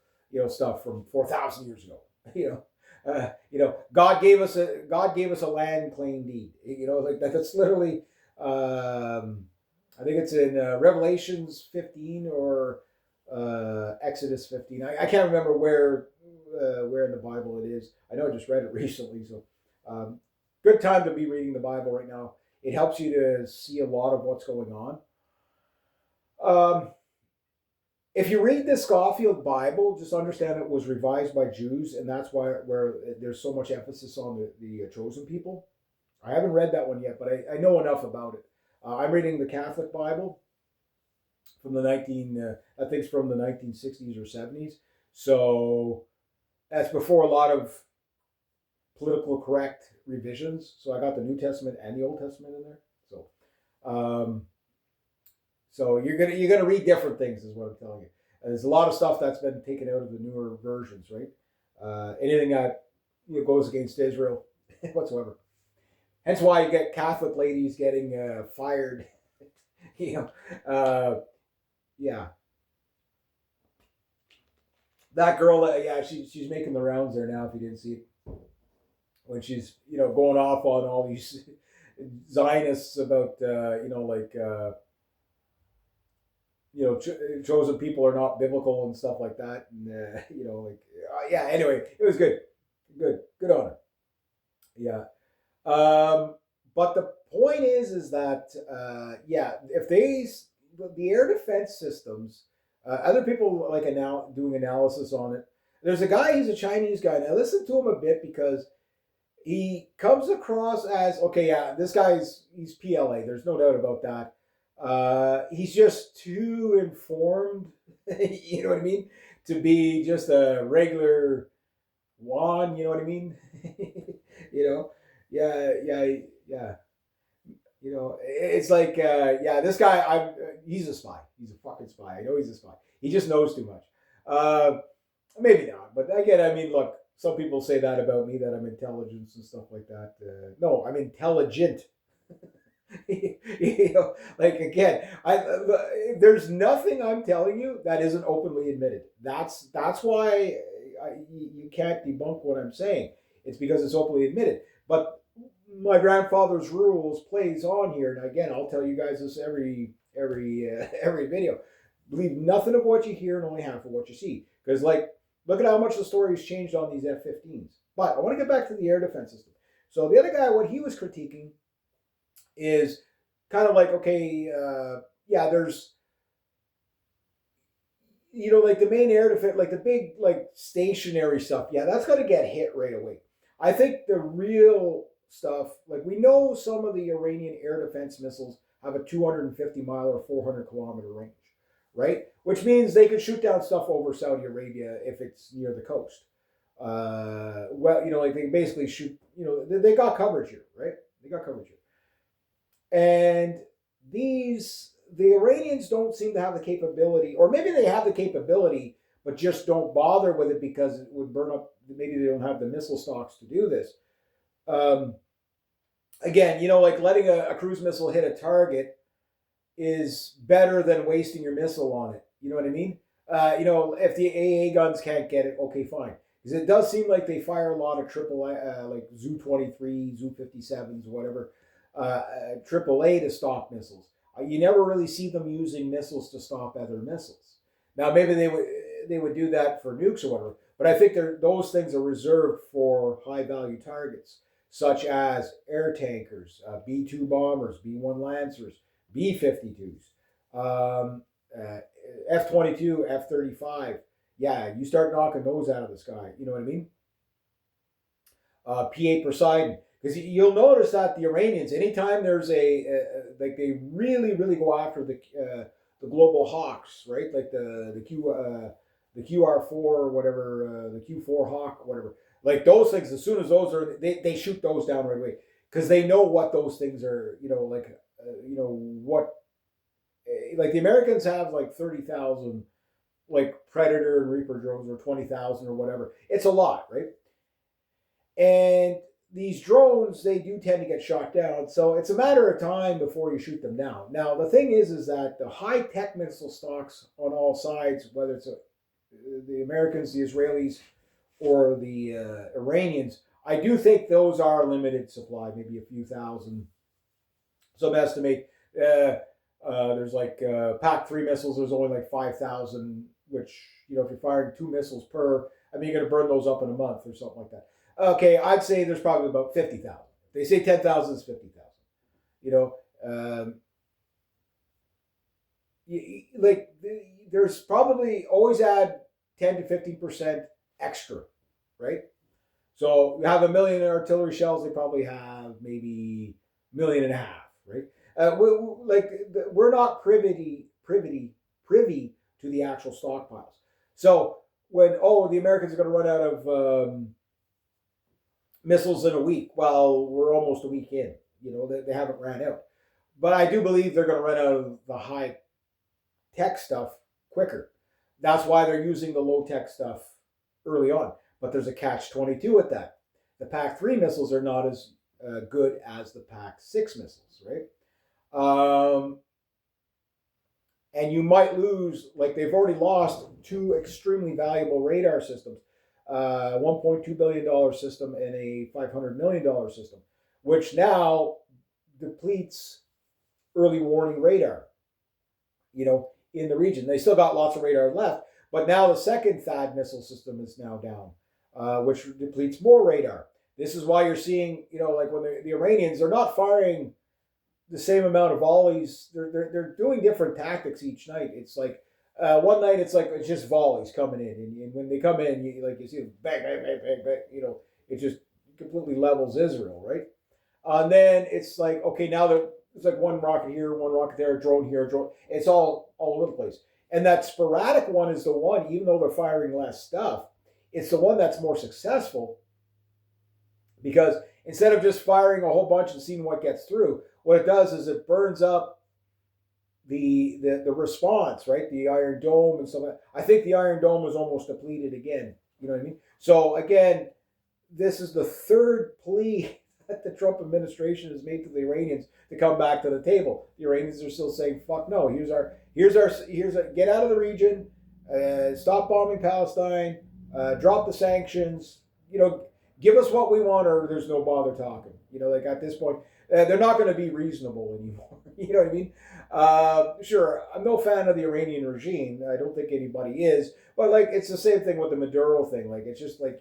S2: stuff from 4,000 years ago. God gave us a land claim deed. Like that's literally. I think it's in Revelations 15 or Exodus 15. I can't remember where in the Bible it is. I know I just read it recently, so good time to be reading the Bible right now. It helps you to see a lot of what's going on. If you read the Scofield Bible, just understand it was revised by Jews, and that's where there's so much emphasis on the chosen people. I haven't read that one yet, but I know enough about it. I'm reading the Catholic Bible from I think it's from the 1960s or 70s. So that's before a lot of political correct revisions. So I got the New Testament and the Old Testament in there. So you're gonna read different things, is what I'm telling you. And there's a lot of stuff that's been taken out of the newer versions, right? Anything that goes against Israel whatsoever. Hence why you get Catholic ladies getting fired. Yeah. That girl, she's making the rounds there now. If you didn't see it, when she's going off on all these Zionists about chosen people are not biblical and stuff like that, and Anyway, it was good on her. Yeah. But the point is that if the air defense systems, other people like doing analysis on it. There's a guy, he's a Chinese guy. Now listen to him a bit because he comes across as this he's PLA. There's no doubt about that. He's just too informed, you know what I mean, to be just a regular Juan, you know what I mean? Yeah. It's like, this guy, he's a spy. He's a fucking spy. I know he's a spy. He just knows too much. Maybe not. But again, I mean, look, some people say that about me, that I'm intelligent and stuff like that. No, I'm intelligent. Like again, there's nothing I'm telling you that isn't openly admitted. That's why you can't debunk what I'm saying. It's because it's openly admitted. But my grandfather's rules plays on here, and again, I'll tell you guys this every video. Believe nothing of what you hear and only half of what you see. Because like Look at how much the story has changed on these F-15s. But I want to get back to the air defense system. So the other guy, what he was critiquing is kind of like, okay, yeah, there's, like the main air defense, like the big, like stationary stuff. Yeah, that's going to get hit right away. I think the real stuff, like we know some of the Iranian air defense missiles have a 250 mile or 400 kilometer range, right? Which means they could shoot down stuff over Saudi Arabia if it's near the coast. Like they basically shoot, they got coverage here, right? They got coverage here. And the Iranians don't seem to have the capability, or maybe they have the capability, but just don't bother with it because it would burn up. Maybe they don't have the missile stocks to do this. Again, like letting a cruise missile hit a target is better than wasting your missile on it. You know what I mean? If the AA guns can't get it, okay, fine. Because it does seem like they fire a lot of like Zu-23, Zu-57s, whatever, AAA to stop missiles. You never really see them using missiles to stop other missiles. Now, maybe they would do that for nukes or whatever, but I think those things are reserved for high-value targets, such as air tankers, B-2 bombers, B-1 Lancers, B-52s, F-22, F-35. Yeah, you start knocking those out of the sky. You know what I mean? P-8 Poseidon. Because you'll notice that the Iranians, anytime there's like they really, really go after the global hawks, right? Like the QR4 or whatever, the Q4 Hawk, whatever. Like those things, as soon as those are, they shoot those down right away because they know what those things are. Like the Americans have like 30,000 like Predator and Reaper drones, or 20,000 or whatever. It's a lot, right? And these drones, they do tend to get shot down. So it's a matter of time before you shoot them down. Now, the thing is that the high-tech missile stocks on all sides, whether it's the Americans, the Israelis, or the Iranians, I do think those are limited supply, maybe a few thousand. Some estimate there's like PAC-3 missiles, there's only like 5,000, which, if you're firing 2 missiles per, you're going to burn those up in a month or something like that. Okay, I'd say there's probably about 50,000. They say 10,000 is 50,000. There's probably always add 10 to 15% extra, right? So you have 1 million artillery shells, they probably have maybe 1.5 million, right? We're not privy to the actual stockpiles. So when the Americans are going to run out of missiles in a week. Well, we're almost a week in. They haven't ran out. But I do believe they're going to run out of the high-tech stuff quicker. That's why they're using the low-tech stuff early on. But there's a catch-22 with that. The PAC-3 missiles are not as good as the PAC-6 missiles, right? And you might lose, like they've already lost 2 extremely valuable radar systems. $1.2 billion system and a $500 million system, which now depletes early warning radar, in the region. They still got lots of radar left, but now the second THAAD missile system is now down, which depletes more radar. This is why you're seeing, like when the Iranians are not firing the same amount of volleys. They're doing different tactics each night. It's like, one night it's just volleys coming in, and when they come in, you see them bang, bang, bang, bang, bang. It just completely levels Israel, right? And then it's like, okay, now it's like one rocket here, one rocket there, a drone here, a drone. It's all over the place. And that sporadic one is the one, even though they're firing less stuff, it's the one that's more successful because instead of just firing a whole bunch and seeing what gets through, what it does is it burns up the response, right? The Iron Dome and stuff like that. I think the Iron Dome was almost depleted again. You know what I mean? So again, this is the third plea that the Trump administration has made to the Iranians to come back to the table. The Iranians are still saying, "Fuck no! Here's get out of the region, stop bombing Palestine, drop the sanctions. Give us what we want, or there's no bother talking." At this point, they're not going to be reasonable anymore. You know what I mean? Sure, I'm no fan of the Iranian regime. I don't think anybody is. But like, it's the same thing with the Maduro thing. Like, it's just like,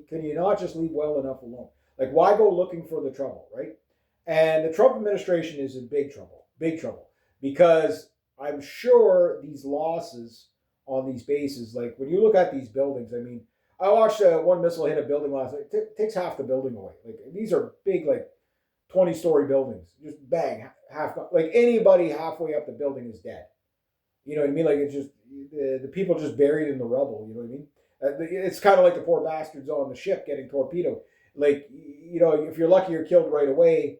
S2: can you not just leave well enough alone? Like, why go looking for the trouble, right? And the Trump administration is in big trouble, because I'm sure these losses on these bases, like when you look at these buildings, I mean, I watched one missile hit a building last night. It takes half the building away. Like, these are big, like 20-story buildings. Just bang, half, like anybody halfway up the building is dead. You know what I mean? Like, it's just the people just buried in the rubble. You know what I mean? It's kind of like the poor bastards on the ship getting torpedoed. Like, you know, if you're lucky, you're killed right away.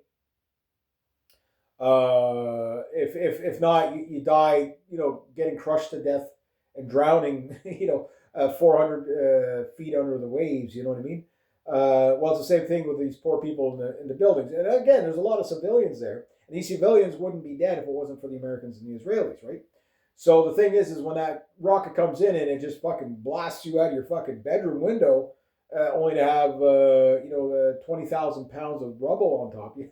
S2: If not, you die. You know, getting crushed to death and drowning. 400 feet under the waves. You know what I mean? Well, it's the same thing with these poor people in the buildings. And again, there's a lot of civilians there, and these civilians wouldn't be dead if it wasn't for the Americans and the Israelis, right? So the thing is when that rocket comes in and it just fucking blasts you out of your fucking bedroom window, only to have 20,000 pounds of rubble on top of you.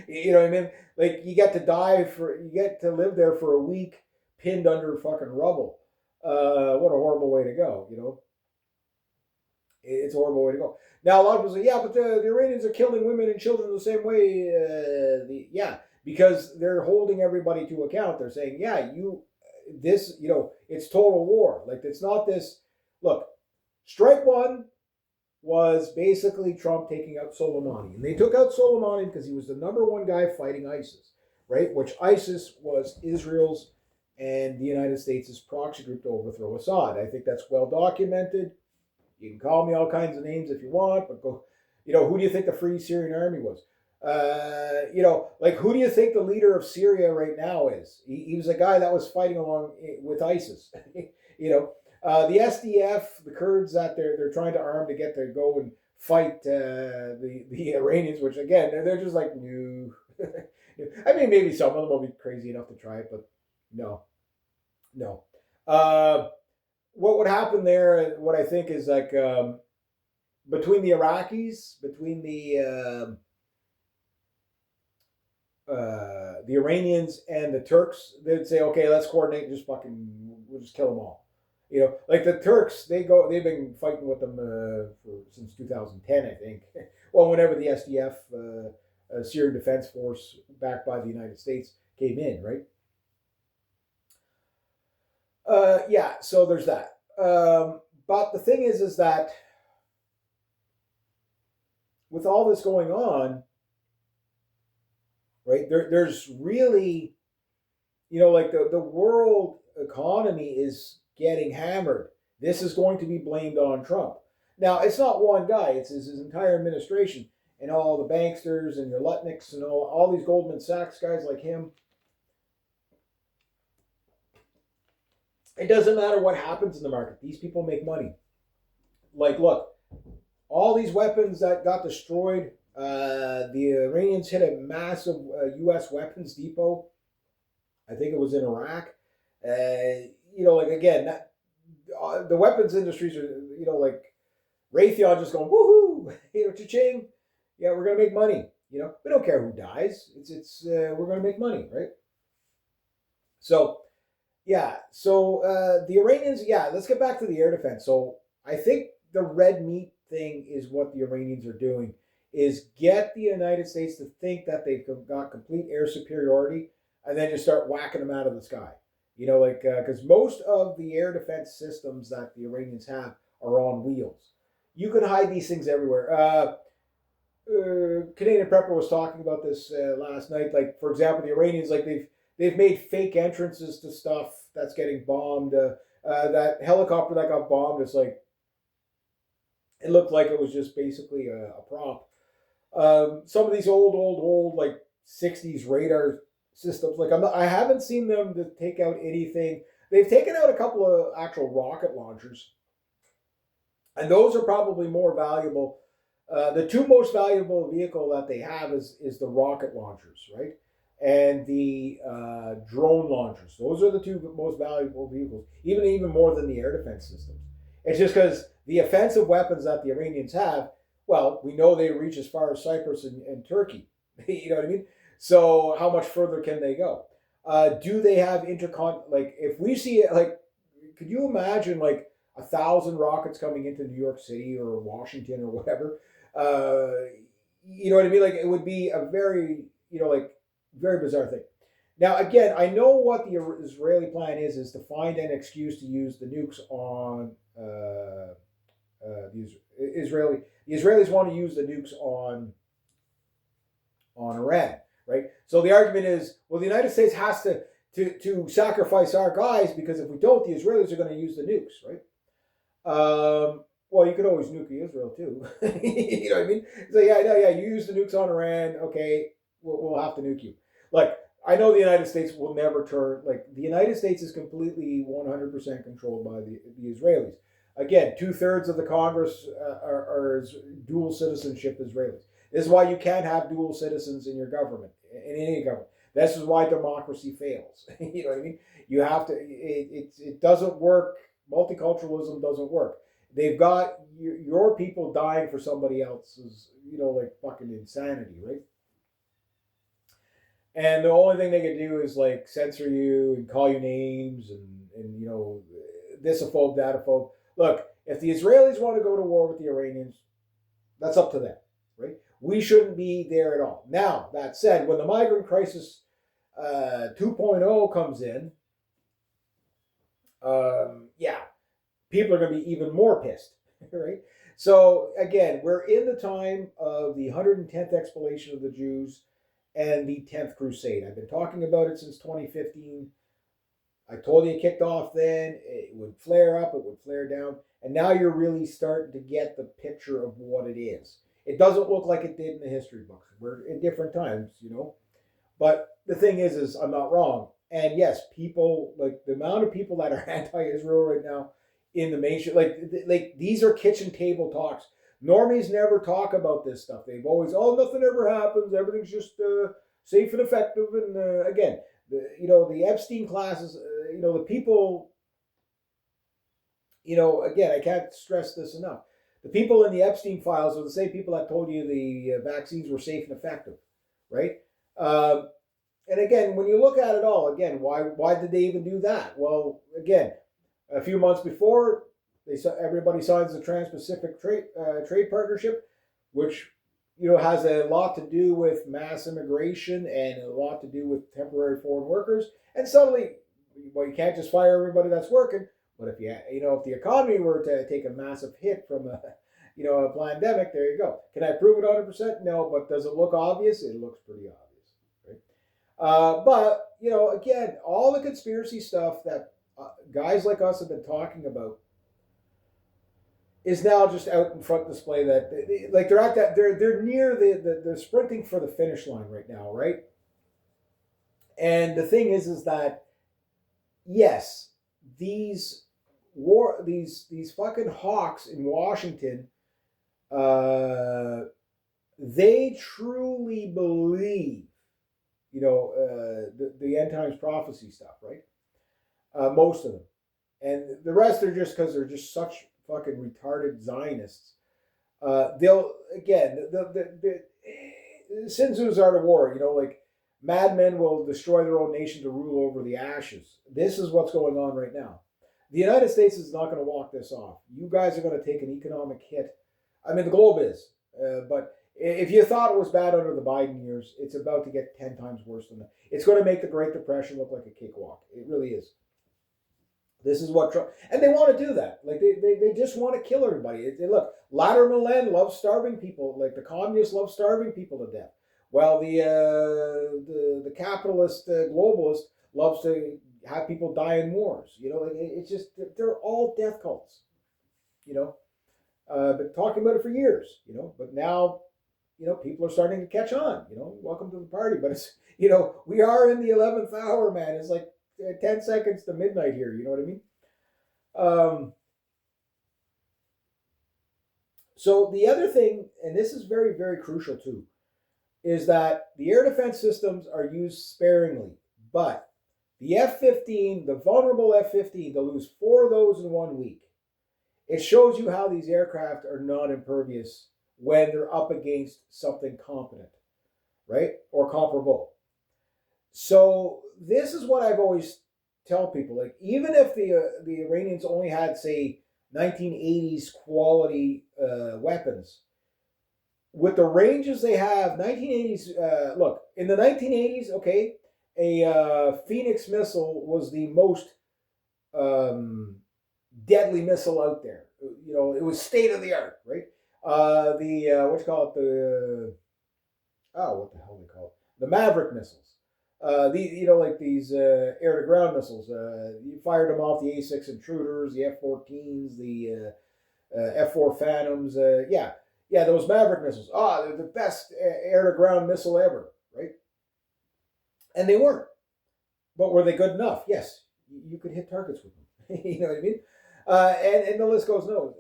S2: You know what I mean? Like, you get to live there for a week, pinned under fucking rubble. What a horrible way to go, you know? It's a horrible way to go. Now, a lot of people say, yeah, but the Iranians are killing women and children the same way. Because they're holding everybody to account. They're saying, yeah, it's total war. Like, it's not this. Look, strike one was basically Trump taking out Soleimani. And they took out Soleimani because he was the number one guy fighting ISIS, right? Which ISIS was Israel's and the United States' proxy group to overthrow Assad. I think that's well documented. You can call me all kinds of names if you want, but go, who do you think the Free Syrian Army was? Who do you think the leader of Syria right now is? He was a guy that was fighting along with ISIS. The SDF, the Kurds that they're trying to arm to get to go and fight the Iranians, which again, they're just like, no. I mean, maybe some of them will be crazy enough to try it, but no. What would happen there, what I think is like, between the Iraqis, between the Iranians and the Turks, they'd say, okay, let's coordinate and we'll just kill them all. Like the Turks, they've been fighting with them since 2010, I think. Well, whenever the SDF, Syrian Defense Force, backed by the United States, came in, right? So there's that. But the thing is that with all this going on, right, there's really, like the world economy is getting hammered. This is going to be blamed on Trump. Now, it's not one guy. It's his entire administration and all the banksters and your Lutnicks and all these Goldman Sachs guys like him. It doesn't matter what happens in the market. These people make money. Like, look, all these weapons that got destroyed, the Iranians hit a massive U.S. weapons depot. I think it was in Iraq. Again, the weapons industries are, like Raytheon just going, woohoo, cha-ching. Yeah, we're going to make money. We don't care who dies. We're going to make money, right? So, the Iranians, let's get back to the air defense. So I think the red meat thing is what the Iranians are doing, is get the United States to think that they've got complete air superiority and then just start whacking them out of the sky. Because most of the air defense systems that the Iranians have are on wheels. You can hide these things everywhere. Canadian Prepper was talking about this last night. Like, for example, the Iranians, like they've made fake entrances to stuff that's getting bombed. That helicopter that got bombed, it's like, it looked like it was just basically a prop. Some of these old like 60s radar systems, like I haven't seen them to take out anything. They've taken out a couple of actual rocket launchers, and those are probably more valuable. The two most valuable vehicle that they have is the rocket launchers, right? And the drone launchers. Those are the two most valuable vehicles, even more than the air defense systems. It's just because the offensive weapons that the Iranians have, well, we know they reach as far as Cyprus and Turkey. You know what I mean? So how much further can they go? Do they have like if we see it, like, could you imagine like 1,000 rockets coming into New York City or Washington or whatever? You know what I mean? Like it would be a very, like very bizarre thing. Now, again, I know what the Israeli plan is to find an excuse to use the nukes on the Israelis want to use the nukes on Iran, right? So the argument is, well, the United States has to sacrifice our guys because if we don't, the Israelis are going to use the nukes, right? Well, you could always nuke Israel too. You know what I mean? So yeah, you use the nukes on Iran, okay, we'll have to nuke you. Like, I know the United States will never turn, like, the United States is completely 100% controlled by the Israelis. Again, 2/3 of the Congress are dual citizenship Israelis. This is why you can't have dual citizens in your government, in any government. This is why democracy fails. You know what I mean? You have to, it doesn't work. Multiculturalism doesn't work. They've got your people dying for somebody else's, like fucking insanity, right? And the only thing they can do is like censor you and call you names and thisophobe, dataphobe. Look, if the Israelis want to go to war with the Iranians, that's up to them, right? We shouldn't be there at all. Now, that said, when the migrant crisis 2.0 comes in, yeah, people are going to be even more pissed, right? So again, we're in the time of the 110th expulsion of the Jews and the 10th Crusade. I've been talking about it since 2015. I told you it kicked off then. It would flare up, it would flare down, and now you're really starting to get the picture of what it is. It doesn't look like it did in the history books. We're in different times, But the thing is I'm not wrong. And yes, people, like the amount of people that are anti-Israel right now in the mainstream, like these are kitchen table talks. Normies never talk about this stuff. They've always, nothing ever happens. Everything's just safe and effective. And again, the Epstein classes, the people, again, I can't stress this enough. The people in the Epstein files are the same people that told you the vaccines were safe and effective, right? And again, when you look at it all, again, why did they even do that? Well, again, a few months before, everybody signs the Trans-Pacific Trade Partnership, which has a lot to do with mass immigration and a lot to do with temporary foreign workers. And suddenly, well, you can't just fire everybody that's working. But if if the economy were to take a massive hit from a pandemic, there you go. Can I prove it 100%? No, but does it look obvious? It looks pretty obvious, right? But again, all the conspiracy stuff that guys like us have been talking about is now just out in front display. That they're at that they're near they're sprinting for the finish line right now, right? And the thing is that yes, these fucking hawks in Washington, they truly believe, the end times prophecy stuff, right? Most of them, and the rest are just because they're just such fucking retarded Zionists. They'll again the Sun Tzu's Art of War. Like madmen will destroy their own nation to rule over the ashes. This is what's going on right now. The United States is not going to walk this off. You guys are going to take an economic hit. I mean, the globe is, but if you thought it was bad under the Biden years, it's about to get 10 times worse than that. It's going to make the Great Depression look like a cakewalk. It really is. This is what Trump, and they want to do that. Like they just want to kill everybody. Look, Ladder Milan loves starving people. Like the communists love starving people to death. Well, the capitalist globalist loves to have people die in wars. It's just they're all death cults. Been talking about it for years. But now, people are starting to catch on. Welcome to the party. But it's we are in the 11th hour, man. It's like 10 seconds to midnight here. You know what I mean? So the other thing, and this is very, very crucial too, is that the air defense systems are used sparingly. But the F-15, the vulnerable F-15, they'll lose 4 of those in 1 week. It shows you how these aircraft are not impervious when they're up against something competent, right? Or comparable. So this is what I've always tell people. Like, even if the Iranians only had, say, 1980s quality weapons, with the ranges they have, 1980s. Look, in the 1980s, okay, a Phoenix missile was the most um, deadly missile out there. You know, it was state of the art, right? The what you call it? The what the hell do they call it? The Maverick missiles. Like these air to ground missiles. You fired them off the A6 Intruders, the F-14s, the F-4 Phantoms. Yeah, those Maverick missiles. They're the best air to ground missile ever, right? And they weren't. But were they good enough? Yes, you could hit targets with them. You know what I mean? And the list goes on.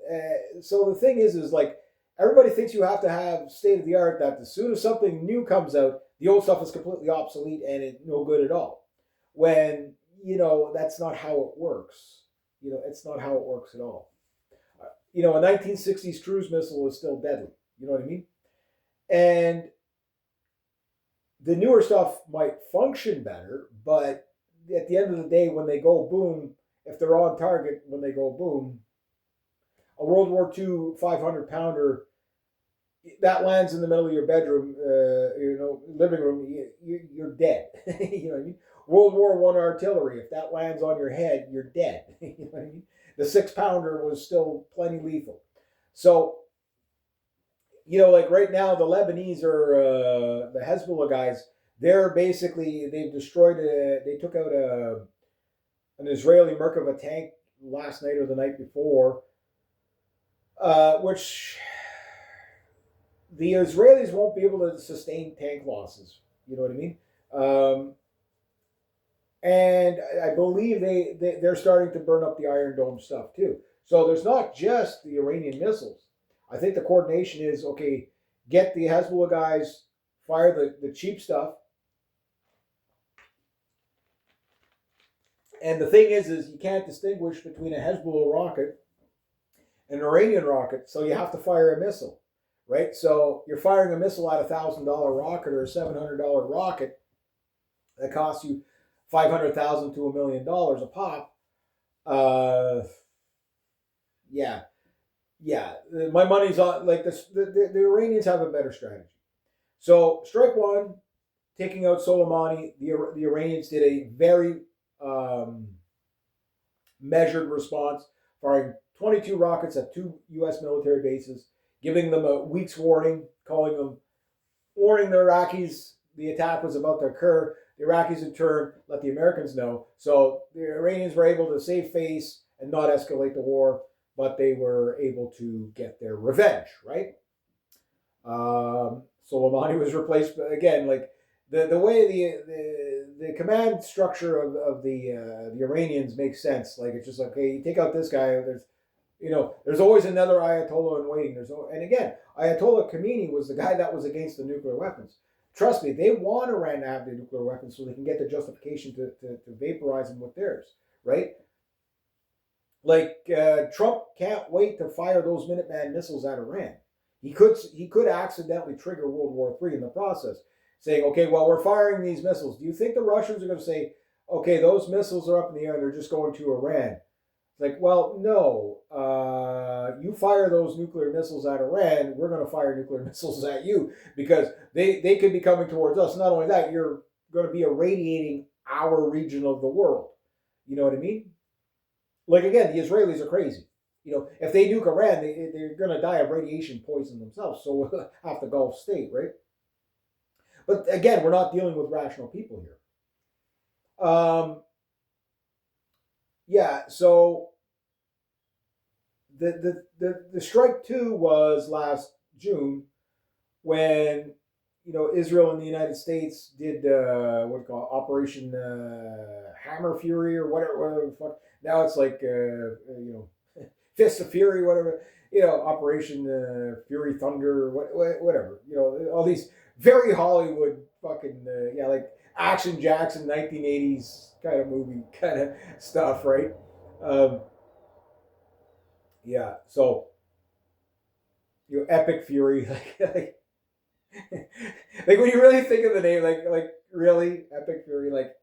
S2: So the thing is like, everybody thinks you have to have state of the art. That as soon as something new comes out, the old stuff is completely obsolete and it's no good at all. When that's not how it works. It's not how it works at all. A 1960s cruise missile is still deadly. You know what I mean? And the newer stuff might function better, but at the end of the day, when they go boom, if they're on target, when they go boom, a World War II 500-pounder that lands in the middle of your bedroom, living room, you're dead. You know what I mean? World War I artillery, if that lands on your head, you're dead. You know what I mean? The 6-pounder was still plenty lethal. So, like right now, the Lebanese are the Hezbollah guys. They've destroyed they took out an Israeli Merkava tank last night or the night before, which the Israelis won't be able to sustain tank losses. You know what I mean? And I believe they're starting to burn up the Iron Dome stuff too. So there's not just the Iranian missiles. I think the coordination is, okay, get the Hezbollah guys, fire the cheap stuff. And the thing is you can't distinguish between a Hezbollah rocket and an Iranian rocket, so you have to fire a missile, right? So you're firing a missile at $1,000 rocket or a $700 rocket that costs you $500,000 to $1 million a pop. My money's on, like, this. The Iranians have a better strategy. So strike one, taking out Soleimani. The Iranians did a very measured response, firing 22 rockets at 2 U.S. military bases, giving them a week's warning, warning the Iraqis the attack was about to occur. The Iraqis in turn let the Americans know. So the Iranians were able to save face and not escalate the war, but they were able to get their revenge, right? Soleimani was replaced again, like the way the command structure of the Iranians makes sense. Like, it's just like, okay, you take out this guy. There's always another Ayatollah in waiting. And again, Ayatollah Khomeini was the guy that was against the nuclear weapons. Trust me, they want Iran to have the nuclear weapons so they can get the justification to vaporize them with theirs, right? Like, Trump can't wait to fire those Minuteman missiles at Iran. He could accidentally trigger World War III in the process, saying, okay, well, we're firing these missiles. Do you think the Russians are going to say, okay, those missiles are up in the air and they're just going to Iran? It's like, well, no. You fire those nuclear missiles at Iran, we're going to fire nuclear missiles at you, because they could be coming towards us. Not only that, you're going to be irradiating our region of the world. You know what I mean? Like, again, the Israelis are crazy. If they nuke Iran, they're going to die of radiation poison themselves. So half the Gulf state, right? But again, we're not dealing with rational people here. So the strike two was last June, when Israel and the United States did what do you call it, Operation Hammer Fury or whatever the fuck. Now it's like Fist of Fury, whatever. Operation Fury Thunder, whatever. All these very Hollywood fucking like Action Jackson 1980s kind of movie kind of stuff, right? So Epic Fury, like when you really think of the name, like Really? Epic Fury? Like,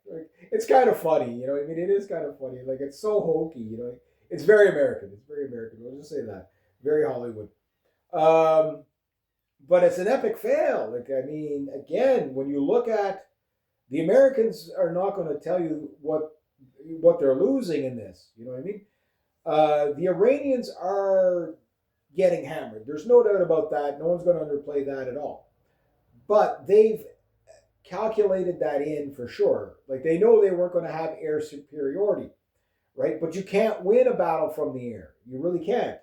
S2: it's kind of funny, you know. I mean, it is kind of funny. Like, it's so hokey, you know. It's very American. It's very American. We'll just say that. Very Hollywood. Um, but it's an epic fail. Like, I mean, again, when you look at the Americans are not going to tell you what they're losing in this. You know what I mean? The Iranians are getting hammered. There's no doubt about that. No one's going to underplay that at all. But they've calculated that in for sure. Like they know they weren't going to have air superiority, right? But you can't win a battle from the air. You really can't.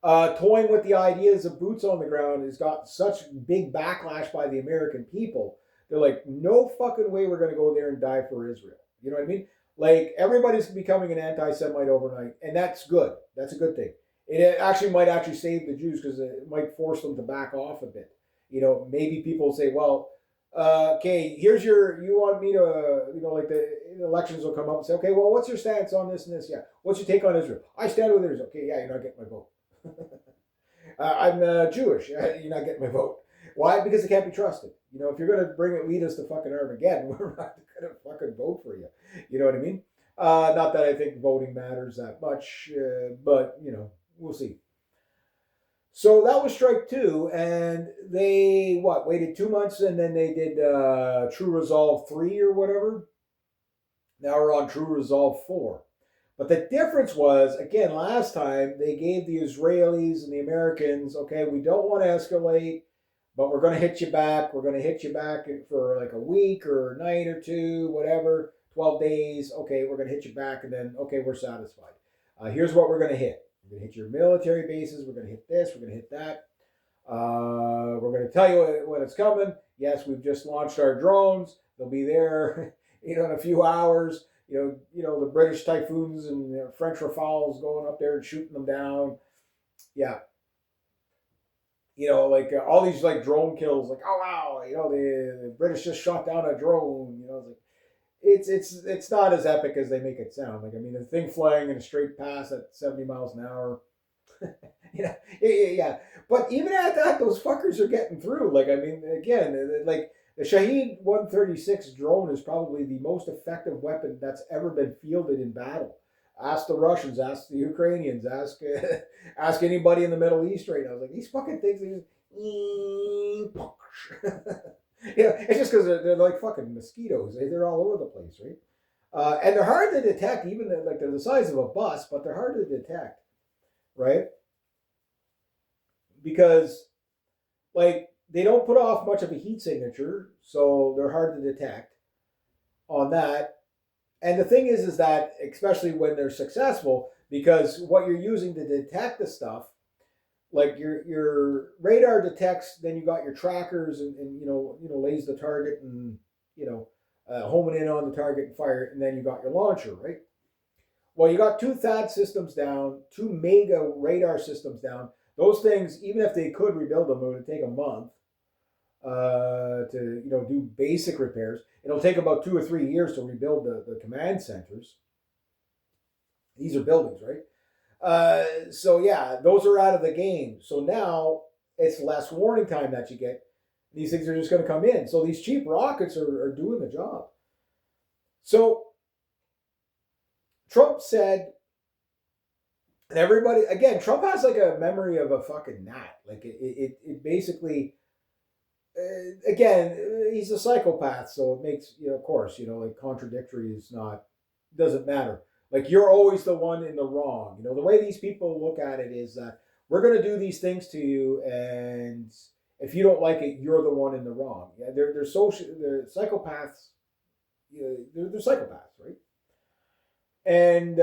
S2: Toying with the ideas of boots on the ground has got such big backlash by the American people. They're like, no fucking way we're going to go there and die for Israel. You know what I mean? Like everybody's becoming an anti-Semite overnight, and that's good. That's a good thing. It actually might actually save the Jews because it might force them to back off a bit. You know, maybe people say, well, okay, here's you want me to, you know, like the elections will come up and say, okay, well, what's your stance on this and this? Yeah. What's your take on Israel? I stand with Israel. Okay, yeah, you're not getting my vote. I'm Jewish. You're not getting my vote. Why? Because it can't be trusted. You know, if you're going to lead us to fucking Armageddon, we're not going to fucking vote for you. You know what I mean? Not that I think voting matters that much, but, you know, we'll see. So that was strike two, and they, waited 2 months, and then they did True Resolve 3 or whatever. Now we're on True Resolve 4. But the difference was, again, last time they gave the Israelis and the Americans, okay, we don't want to escalate, but we're going to hit you back. We're going to hit you back for like a week or a night or two, whatever, 12 days. Okay, we're going to hit you back, and then, okay, we're satisfied. Here's what we're going to hit. We're going to hit your military bases. We're going to hit this. We're going to hit that. We're going to tell you when it's coming. Yes, we've just launched our drones. They'll be there, in a few hours. You know the British Typhoons and French Rafales going up there and shooting them down. Yeah. Like all these like drone kills. Like, oh wow, the British just shot down a drone. It's not as epic as they make it sound. Like, I mean, the thing flying in a straight pass at 70 miles an hour. Yeah. But even at that, those fuckers are getting through. Like, I mean, again, like the Shahed 136 drone is probably the most effective weapon that's ever been fielded in battle. Ask the Russians, ask the Ukrainians, ask anybody in the Middle East right now. Like, these fucking things, they just it's just because they're like fucking mosquitoes. They're all over the place, right? And they're hard to detect, even like they're the size of a bus, but they're hard to detect, right? Because like they don't put off much of a heat signature, so they're hard to detect on that. And the thing is that especially when they're successful, because what you're using to detect the stuff, like your radar detects, then you got your trackers and lays the target and homing in on the target and fire it, and then you got your launcher, right? Well, you got two THAAD systems down, two mega radar systems down. Those things, even if they could rebuild them, it would take a month to do basic repairs. It'll take about 2 or 3 years to rebuild the command centers. These are buildings, right? So yeah, those are out of the game. So now it's less warning time that you get. These things are just going to come in. So these cheap rockets are doing the job. So Trump said, and everybody, again, Trump has like a memory of a fucking gnat. Like it basically, again, he's a psychopath. So it makes, of course, like contradictory is not, doesn't matter. Like, you're always the one in the wrong. The way these people look at it is that we're going to do these things to you, and if you don't like it, you're the one in the wrong. Yeah, they're psychopaths. They're psychopaths, right? And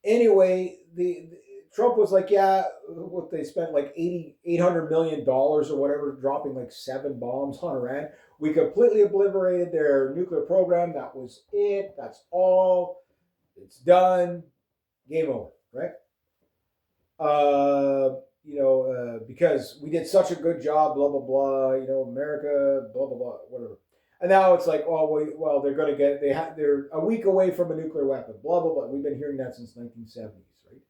S2: anyway, the Trump was like, yeah, what they spent like $800 million or whatever, dropping like 7 bombs on Iran. We completely obliterated their nuclear program. That was it. That's all. It's done. Game over, right? Because we did such a good job, blah, blah, blah, America, blah, blah, blah, whatever. And now it's like, well, they're going to they're a week away from a nuclear weapon, blah, blah, blah. We've been hearing that since 1970s, right?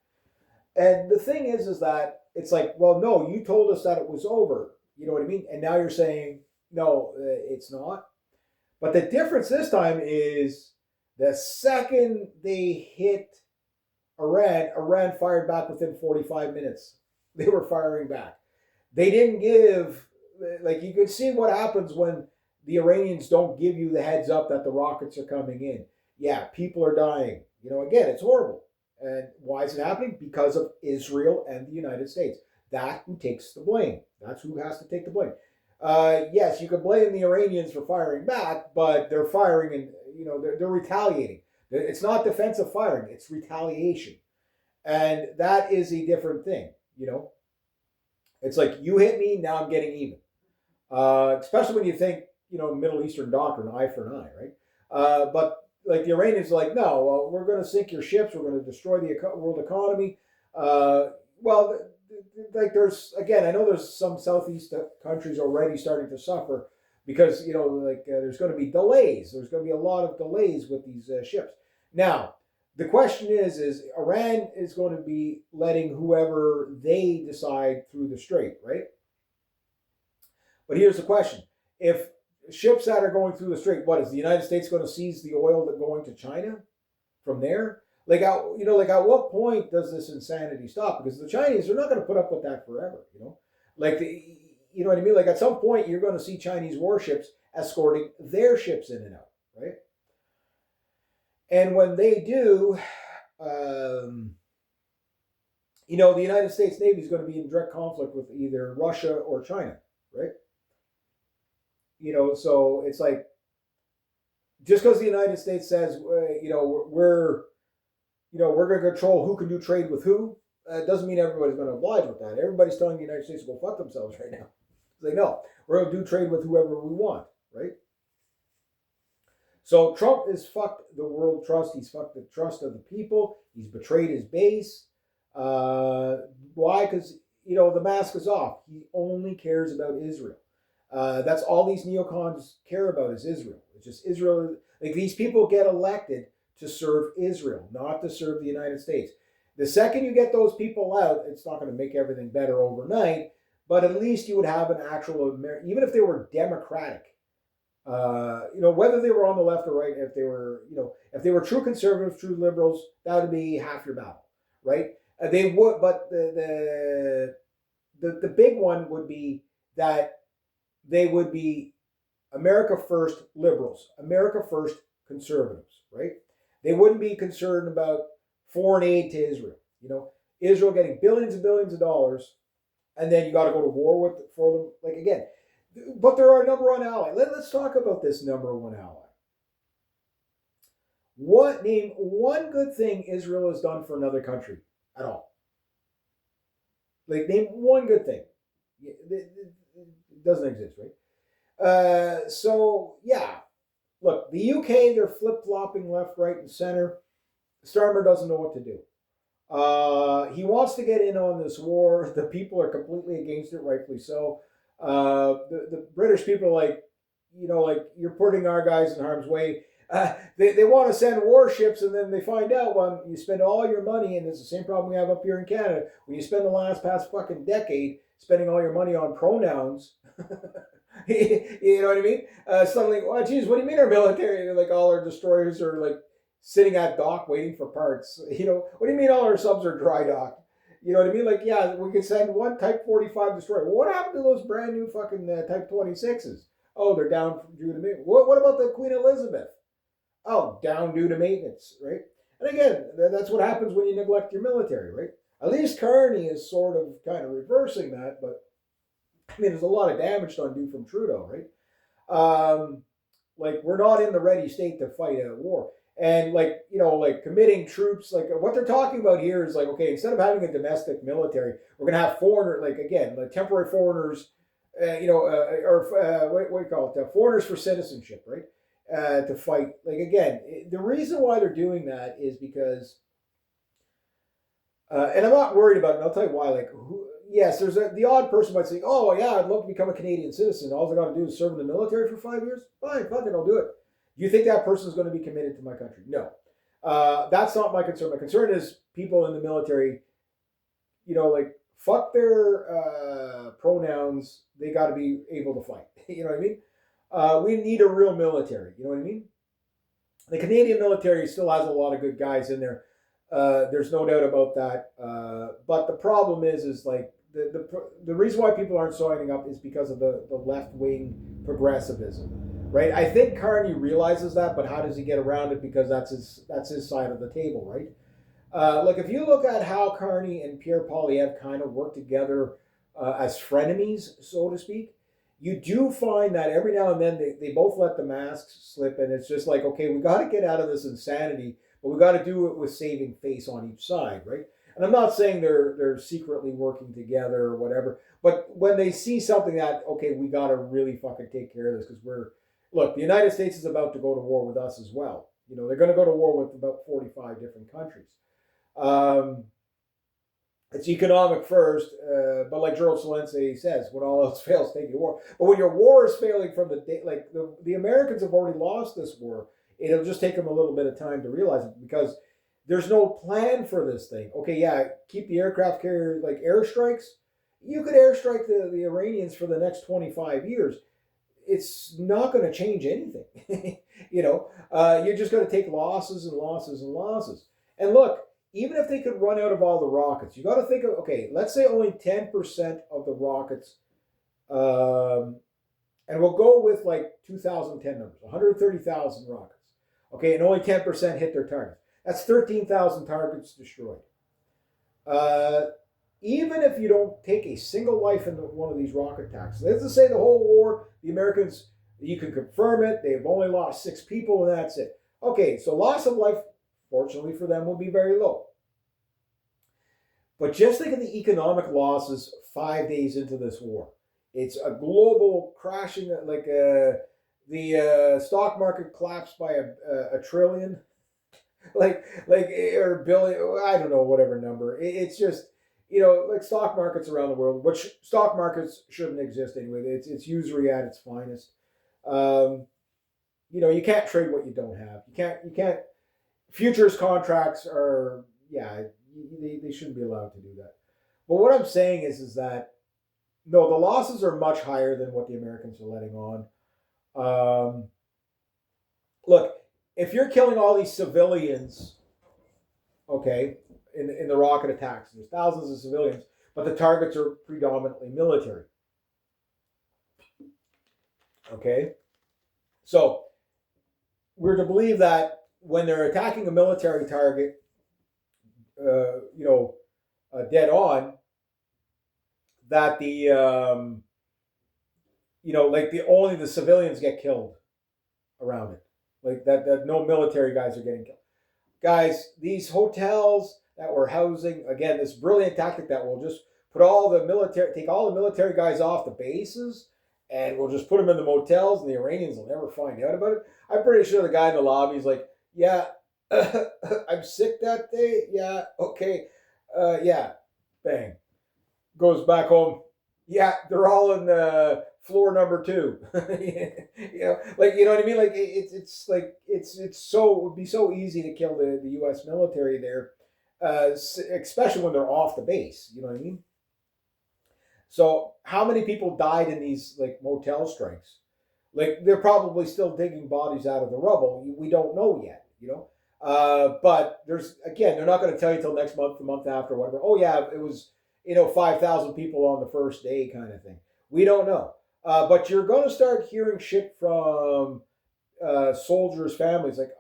S2: And the thing is that it's like, well, no, you told us that it was over. You know what I mean? And now you're saying, no, it's not. But the difference this time is the second they hit Iran fired back within 45 minutes. They were firing back. They didn't give, like, you could see what happens when the Iranians don't give you the heads up that the rockets are coming in. Yeah, people are dying. You know, again, it's horrible. And why is it happening? Because of Israel and the United States. That's who takes the blame. That's who has to take the blame. Yes, you could blame the Iranians for firing back, but they're firing and, you know, they're retaliating. It's not defensive firing, it's retaliation. And that is a different thing, you know. It's like, you hit me, now I'm getting even. Especially when you think, you know, Middle Eastern doctrine, eye for an eye, right? But like the Iranians are like, no, well, we're going to sink your ships, we're going to destroy the world economy. Well, like there's, again, I know there's some Southeast countries already starting to suffer because, you know, like there's going to be delays. There's going to be a lot of delays with these ships. Now, the question is Iran is going to be letting whoever they decide through the strait, right? But here's the question. If ships that are going through the strait, what is the United States going to seize the oil that going to China from there? Like, you know, like at what point does this insanity stop? Because the Chinese are not going to put up with that forever, you know? Like, you know what I mean? Like at some point you're going to see Chinese warships escorting their ships in and out, right? And when they do, you know, the United States Navy is going to be in direct conflict with either Russia or China, right? You know, so it's like, just because the United States says, you know, we're going to control who can do trade with who, doesn't mean everybody's going to oblige with that. Everybody's telling the United States to go fuck themselves right now. It's like, no, we're going to do trade with whoever we want, right? So Trump has fucked the world trust. He's fucked the trust of the people. He's betrayed his base. Why? Because, you know, the mask is off. He only cares about Israel. That's all these neocons care about is Israel. It's just Israel. Like, these people get elected to serve Israel, not to serve the United States. The second you get those people out, it's not going to make everything better overnight, but at least you would have an actual, even if they were democratic, you know, whether they were on the left or right, if they were, you know, if they were true conservatives, true liberals, that would be half your battle, right? They would, but the big one would be that they would be America first liberals, America first conservatives, right? They wouldn't be concerned about foreign aid to Israel. You know, Israel getting billions and billions of dollars, and then you got to go to war for them. Like, again, but they're our number one ally. Let's talk about this number one ally. Name one good thing Israel has done for another country at all? Like, name one good thing. It doesn't exist, right? So, yeah. Look, the UK, they're flip-flopping left, right, and center. Starmer doesn't know what to do. He wants to get in on this war. The people are completely against it, rightfully so. The British people are like, you know, like, you're putting our guys in harm's way. They want to send warships, and then they find out when you spend all your money, and it's the same problem we have up here in Canada. When you spend the past fucking decade spending all your money on pronouns, you know what I mean? Suddenly, oh, geez, what do you mean our military? Like, all our destroyers are like sitting at dock waiting for parts. You know, what do you mean all our subs are dry docked? You know what I mean? Like, yeah, we could send one Type 45 destroyer. Well, what happened to those brand new fucking Type 26s? Oh, they're down due to maintenance. What about the Queen Elizabeth? Oh, down due to maintenance, right? And again, that's what happens when you neglect your military, right? At least Carney is sort of kind of reversing that, but I mean, there's a lot of damage to undo from Trudeau, right? Like, we're not in the ready state to fight a war. And, like, you know, like, committing troops, like, what they're talking about here is like, okay, instead of having a domestic military, we're going to have like, again, like temporary foreigners, you know, what do you call it? Foreigners for citizenship, right? To fight. Like, again, the reason why they're doing that is because, and I'm not worried about it, and I'll tell you why. Like, yes, there's the odd person might say, oh, yeah, I'd love to become a Canadian citizen. All I got to do is serve in the military for 5 years. Fine, fuck it, I'll do it. Do you think that person is going to be committed to my country? No. That's not my concern. My concern is people in the military, you know, like, fuck their pronouns. They got to be able to fight. You know what I mean? We need a real military. You know what I mean? The Canadian military still has a lot of good guys in there. There's no doubt about that. But the problem is like the reason why people aren't signing up is because of the left wing progressivism, right? I think Carney realizes that, but how does he get around it? Because that's his side of the table, right? Like if you look at how Carney and Pierre Poilievre kind of work together as frenemies, so to speak, you do find that every now and then they both let the masks slip, and it's just like, okay, we got to get out of this insanity, but we got to do it with saving face on each side, right? And I'm not saying they're secretly working together or whatever, but when they see something that, okay, we got to really fucking take care of this, because look, the United States is about to go to war with us as well. You know, they're going to go to war with about 45 different countries. It's economic first, but like Gerald Celente says, when all else fails, take your war. But when your war is failing from the day, like the Americans have already lost this war, it'll just take them a little bit of time to realize it, because there's no plan for this thing. Okay, yeah, keep the aircraft carrier, like airstrikes. You could airstrike the Iranians for the next 25 years. It's not going to change anything. You know, you're just going to take losses and losses and losses. And look, even if they could run out of all the rockets, you got to think of, okay, let's say only 10% of the rockets, and we'll go with like 2010 numbers, 130,000 rockets. Okay, and only 10% hit their targets. That's 13,000 targets destroyed. Even if you don't take a single life in one of these rocket attacks, let's just say the whole war, the Americans, you can confirm it, they've only lost 6 people and that's it. Okay, so loss of life, fortunately for them, will be very low. But just think of the economic losses 5 days into this war. It's a global crashing, like the stock market collapsed by a trillion, like or billion, I don't know, whatever number. It's just, you know, like stock markets around the world, which stock markets shouldn't exist anyway. It's usury at its finest. You know, you can't trade what you don't have. You can't. Futures contracts are, yeah, they shouldn't be allowed to do that. But what I'm saying is that no, the losses are much higher than what the Americans are letting on. Look, if you're killing all these civilians, okay, in the rocket attacks, there's thousands of civilians, but the targets are predominantly military. Okay, so we're to believe that when they're attacking a military target, dead on, that only the civilians get killed around it, like that no military guys are getting killed. Guys, these hotels that we're housing, again, this brilliant tactic that will just take all the military guys off the bases, and we'll just put them in the motels, and the Iranians will never find out about it. I'm pretty sure the guy in the lobby is like, yeah, I'm sick that day. Yeah, okay. Yeah, bang. Goes back home. Yeah, they're all in floor number 2. You know, like, you know what I mean? Like it's it would be so easy to kill the U.S. military there, especially when they're off the base. You know what I mean? So how many people died in these like motel strikes? Like they're probably still digging bodies out of the rubble. We don't know yet. You know. But they're not going to tell you till next month, the month after, whatever. Oh yeah, it was 5,000 people on the first day, kind of thing. We don't know. But you're going to start hearing shit from soldiers' families, like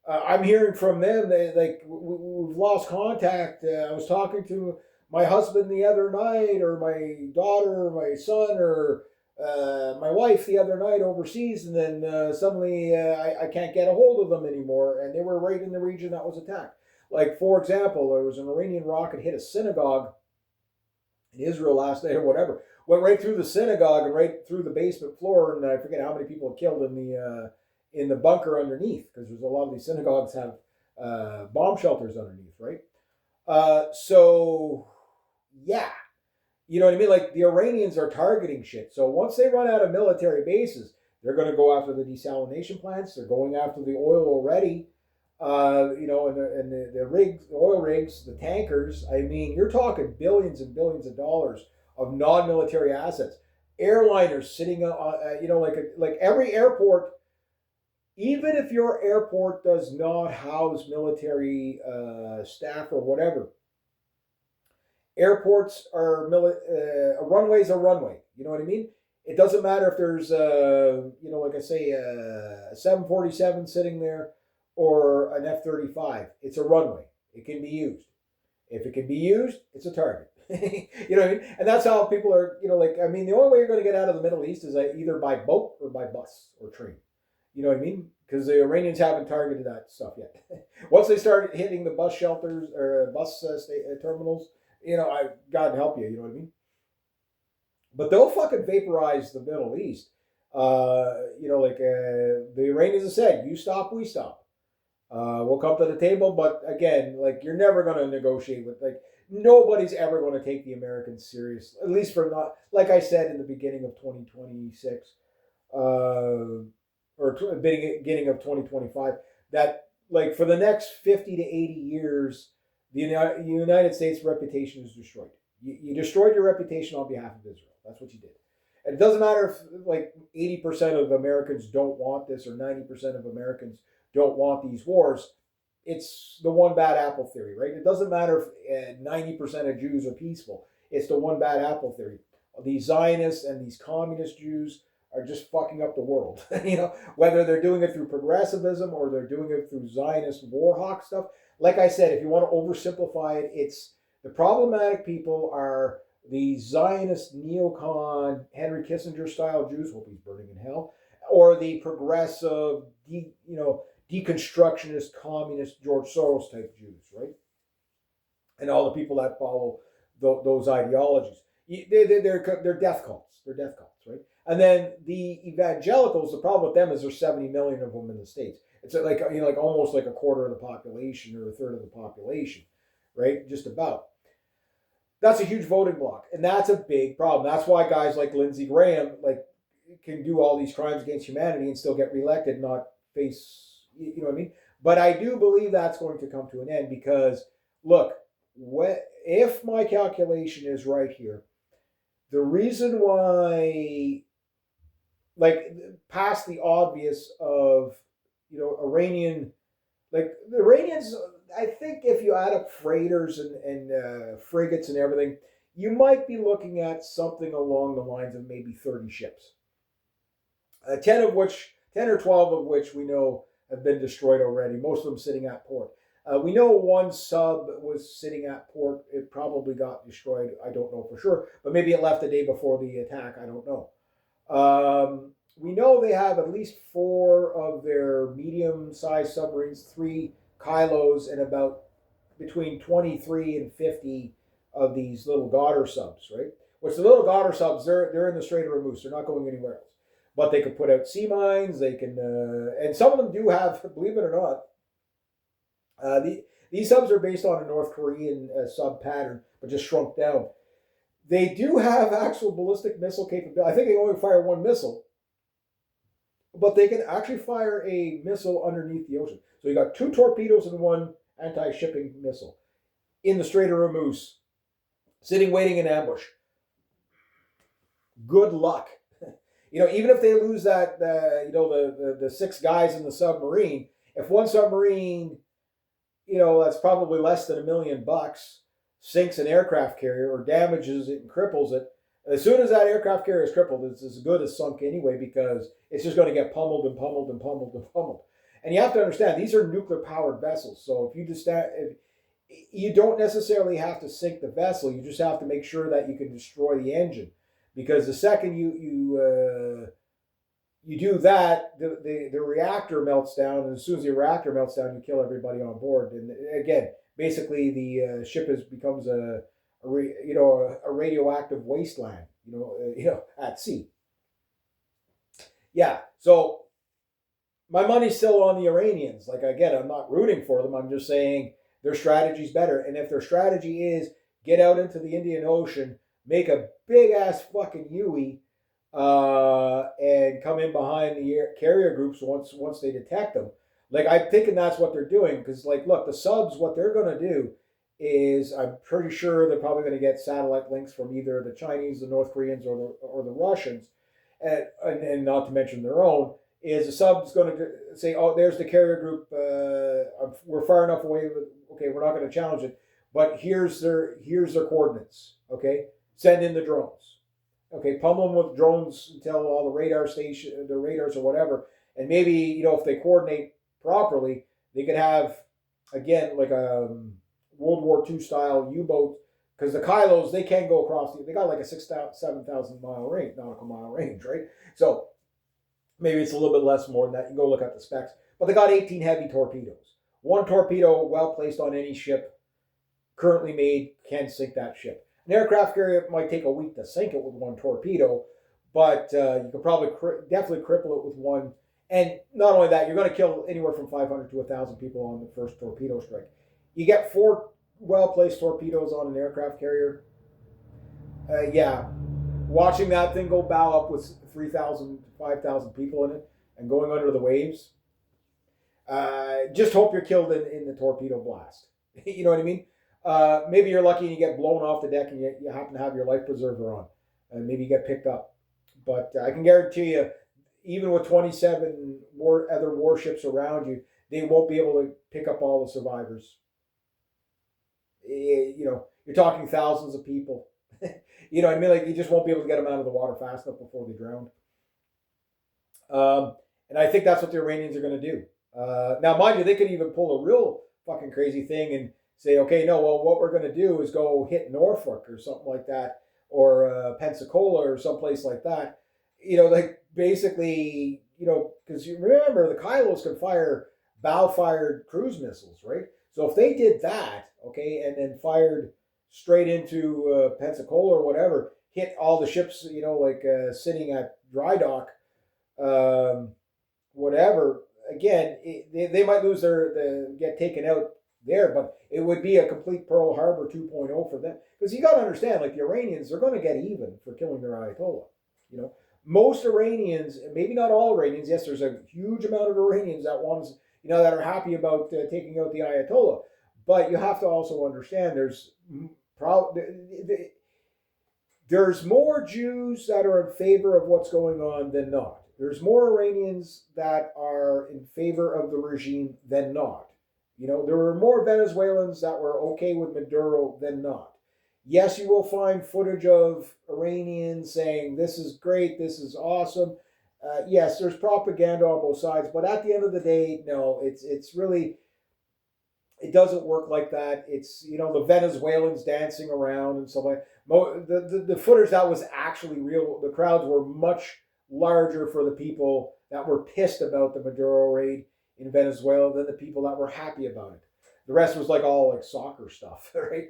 S2: I'm hearing from them. We've lost contact. I was talking to my husband the other night, or my daughter, or my son, or my wife the other night overseas, and then suddenly I can't get a hold of them anymore, and they were right in the region that was attacked. Like, for example, there was an Iranian rocket hit a synagogue in Israel last night or whatever, went right through the synagogue and right through the basement floor, and I forget how many people killed in the bunker underneath, because there's a lot of these synagogues have bomb shelters underneath, right? So yeah, you know what I mean? Like, the Iranians are targeting shit. So once they run out of military bases, they're going to go after the desalination plants. They're going after the oil already. And the rigs, the oil rigs, the tankers. I mean, you're talking billions and billions of dollars of non-military assets. Airliners sitting, like every airport. Even if your airport does not house military staff or whatever, airports are a runway's a runway. You know what I mean? It doesn't matter if there's like I say, a 747 sitting there or an F-35. It's a runway. It can be used. If it can be used, it's a target. You know what I mean? And that's how people are. The only way you're going to get out of the Middle East is either by boat or by bus or train. You know what I mean? Because the Iranians haven't targeted that stuff yet. Once they start hitting the bus shelters or bus terminals, God help you. You know what I mean? But they'll fucking vaporize the Middle East. The Iranians have said, "You stop, we stop. We'll come to the table." But again, you're never going to negotiate with nobody's ever going to take the Americans serious. At least for not, like I said in the beginning of 2026. Or beginning of 2025, that for the next 50 to 80 years, the United States reputation is destroyed. You destroyed your reputation on behalf of Israel. That's what you did. And it doesn't matter if 80% of Americans don't want this or 90% of Americans don't want these wars. It's the one bad apple theory, right? It doesn't matter if 90% of Jews are peaceful. It's the one bad apple theory. These Zionists and these communist Jews are just fucking up the world. Whether they're doing it through progressivism or they're doing it through Zionist war hawk stuff. Like I said, if you want to oversimplify it, it's the problematic people are the Zionist neocon Henry Kissinger style Jews, hope he's burning in hell, or the progressive, deconstructionist, communist George Soros type Jews, right? And all the people that follow those ideologies. They're death cults. They're death cults, right? And then the evangelicals, the problem with them is there's 70 million of them in the States. It's almost like a quarter of the population or a third of the population, right? Just about. That's a huge voting bloc, and that's a big problem. That's why guys like Lindsey Graham can do all these crimes against humanity and still get reelected, not face, you know what I mean? But I do believe that's going to come to an end because, look, if my calculation is right here, the reason why, past the obvious of, Iranian, the Iranians, I think if you add up freighters and frigates and everything, you might be looking at something along the lines of maybe 30 ships. 10 or 12 of which we know have been destroyed already, most of them sitting at port. We know one sub was sitting at port. It probably got destroyed. I don't know for sure, but maybe it left the day before the attack. I don't know. We know they have at least 4 of their medium-sized submarines, 3 Kylos, and about between 23 and 50 of these little Goddard subs, right? Which the little Goddard subs, they're in the Strait of Hormuz. They're not going anywhere else. But they can put out sea mines. They can, and some of them do have, believe it or not, these subs are based on a North Korean sub pattern, but just shrunk down. They do have actual ballistic missile capability. I think they only fire 1 missile, but they can actually fire a missile underneath the ocean. So you got 2 torpedoes and 1 anti-shipping missile in the Strait of Hormuz, sitting waiting in ambush. Good luck. Even if they lose that, the 6 guys in the submarine, if one submarine, that's probably less than $1 million, sinks an aircraft carrier or damages it and cripples it, as soon as that aircraft carrier is crippled, it's as good as sunk anyway because it's just going to get pummeled and pummeled and pummeled and pummeled. And you have to understand, these are nuclear-powered vessels. So if you don't necessarily have to sink the vessel, you just have to make sure that you can destroy the engine. Because the second you do that, the reactor melts down, and as soon as the reactor melts down, you kill everybody on board. And again, basically, the ship becomes a radioactive wasteland, at sea. Yeah, so my money's still on the Iranians. Again, I'm not rooting for them. I'm just saying their strategy's better. And if their strategy is get out into the Indian Ocean, make a big-ass fucking Huey, and come in behind the carrier groups once they detect them. Like, I'm thinking that's what they're doing because, like, look, the subs, what they're going to do is, I'm pretty sure they're probably going to get satellite links from either the Chinese, the North Koreans, or the Russians, and not to mention their own. Is the sub's going to say, oh, there's the carrier group. We're far enough away. Okay, we're not going to challenge it, but here's their coordinates. Okay, send in the drones. Okay, pummel them with drones until all the radars or whatever, and maybe if they coordinate properly, they could have again like a World War II style U-boat because the Kylos they can go across. They got like a 7,000 mile range, nautical mile range, right? So maybe it's a little bit less more than that. You go look at the specs, but they got 18 heavy torpedoes. One torpedo, well placed on any ship currently made, can sink that ship. An aircraft carrier might take a week to sink it with one torpedo, but you could probably definitely cripple it with one. And not only that, you're going to kill anywhere from 500 to 1,000 people on the first torpedo strike. You get 4 well-placed torpedoes on an aircraft carrier. Yeah, watching that thing go bow up with 3,000 to 5,000 people in it and going under the waves. Just hope you're killed in the torpedo blast. You know what I mean? Maybe you're lucky and you get blown off the deck and you happen to have your life preserver on. And maybe you get picked up. But I can guarantee you, even with 27 other warships around you, they won't be able to pick up all the survivors. You're talking thousands of people. You know what I mean? Like, you just won't be able to get them out of the water fast enough before they drown. And I think that's what the Iranians are going to do. Now, mind you, they could even pull a real fucking crazy thing and say, okay, no, well, what we're going to do is go hit Norfolk or something like that, or Pensacola or someplace like that. Like basically, because you remember the Kylos can fire bow-fired cruise missiles, right? So if they did that, okay, and then fired straight into Pensacola or whatever, hit all the ships, sitting at dry dock, whatever. Again, they might lose get taken out there, but it would be a complete Pearl Harbor 2.0 for them. Because you got to understand, like the Iranians, they're going to get even for killing their Ayatollah. Most Iranians, maybe not all Iranians. Yes, there's a huge amount of Iranians that that are happy about taking out the Ayatollah. But you have to also understand, there's more Jews that are in favor of what's going on than not. There's more Iranians that are in favor of the regime than not. There were more Venezuelans that were okay with Maduro than not. Yes, you will find footage of Iranians saying, this is great, this is awesome. Yes, there's propaganda on both sides, but at the end of the day, no, it's really, it doesn't work like that. It's, the Venezuelans dancing around and stuff like that. The footage that was actually real, the crowds were much larger for the people that were pissed about the Maduro raid in Venezuela than the people that were happy about it. The rest was all soccer stuff, right?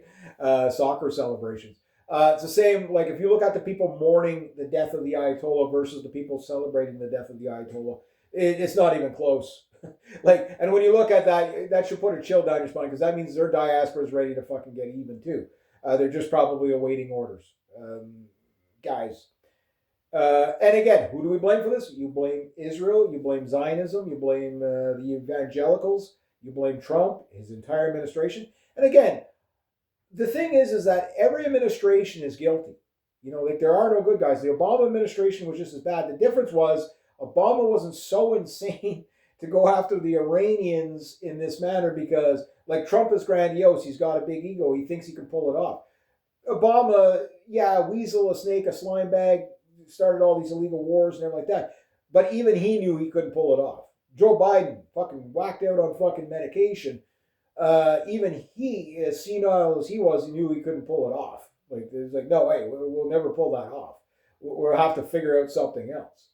S2: Soccer celebrations. It's the same, like if you look at the people mourning the death of the Ayatollah versus the people celebrating the death of the Ayatollah, it's not even close. And when you look at that should put a chill down your spine because that means their diaspora is ready to fucking get even too. They're just probably awaiting orders. Guys. And again, who do we blame for this? You blame Israel, you blame Zionism, you blame the evangelicals, you blame Trump, his entire administration. And again, the thing is that every administration is guilty. There are no good guys. The Obama administration was just as bad. The difference was Obama wasn't so insane to go after the Iranians in this manner because, like, Trump is grandiose. He's got a big ego. He thinks he can pull it off. Obama, weasel, a snake, a slime bag, started all these illegal wars and everything like that. But even he knew he couldn't pull it off. Joe Biden, fucking whacked out on fucking medication. Even he, as senile as he was, he knew he couldn't pull it off. It's like, no way, we'll never pull that off. We'll have to figure out something else.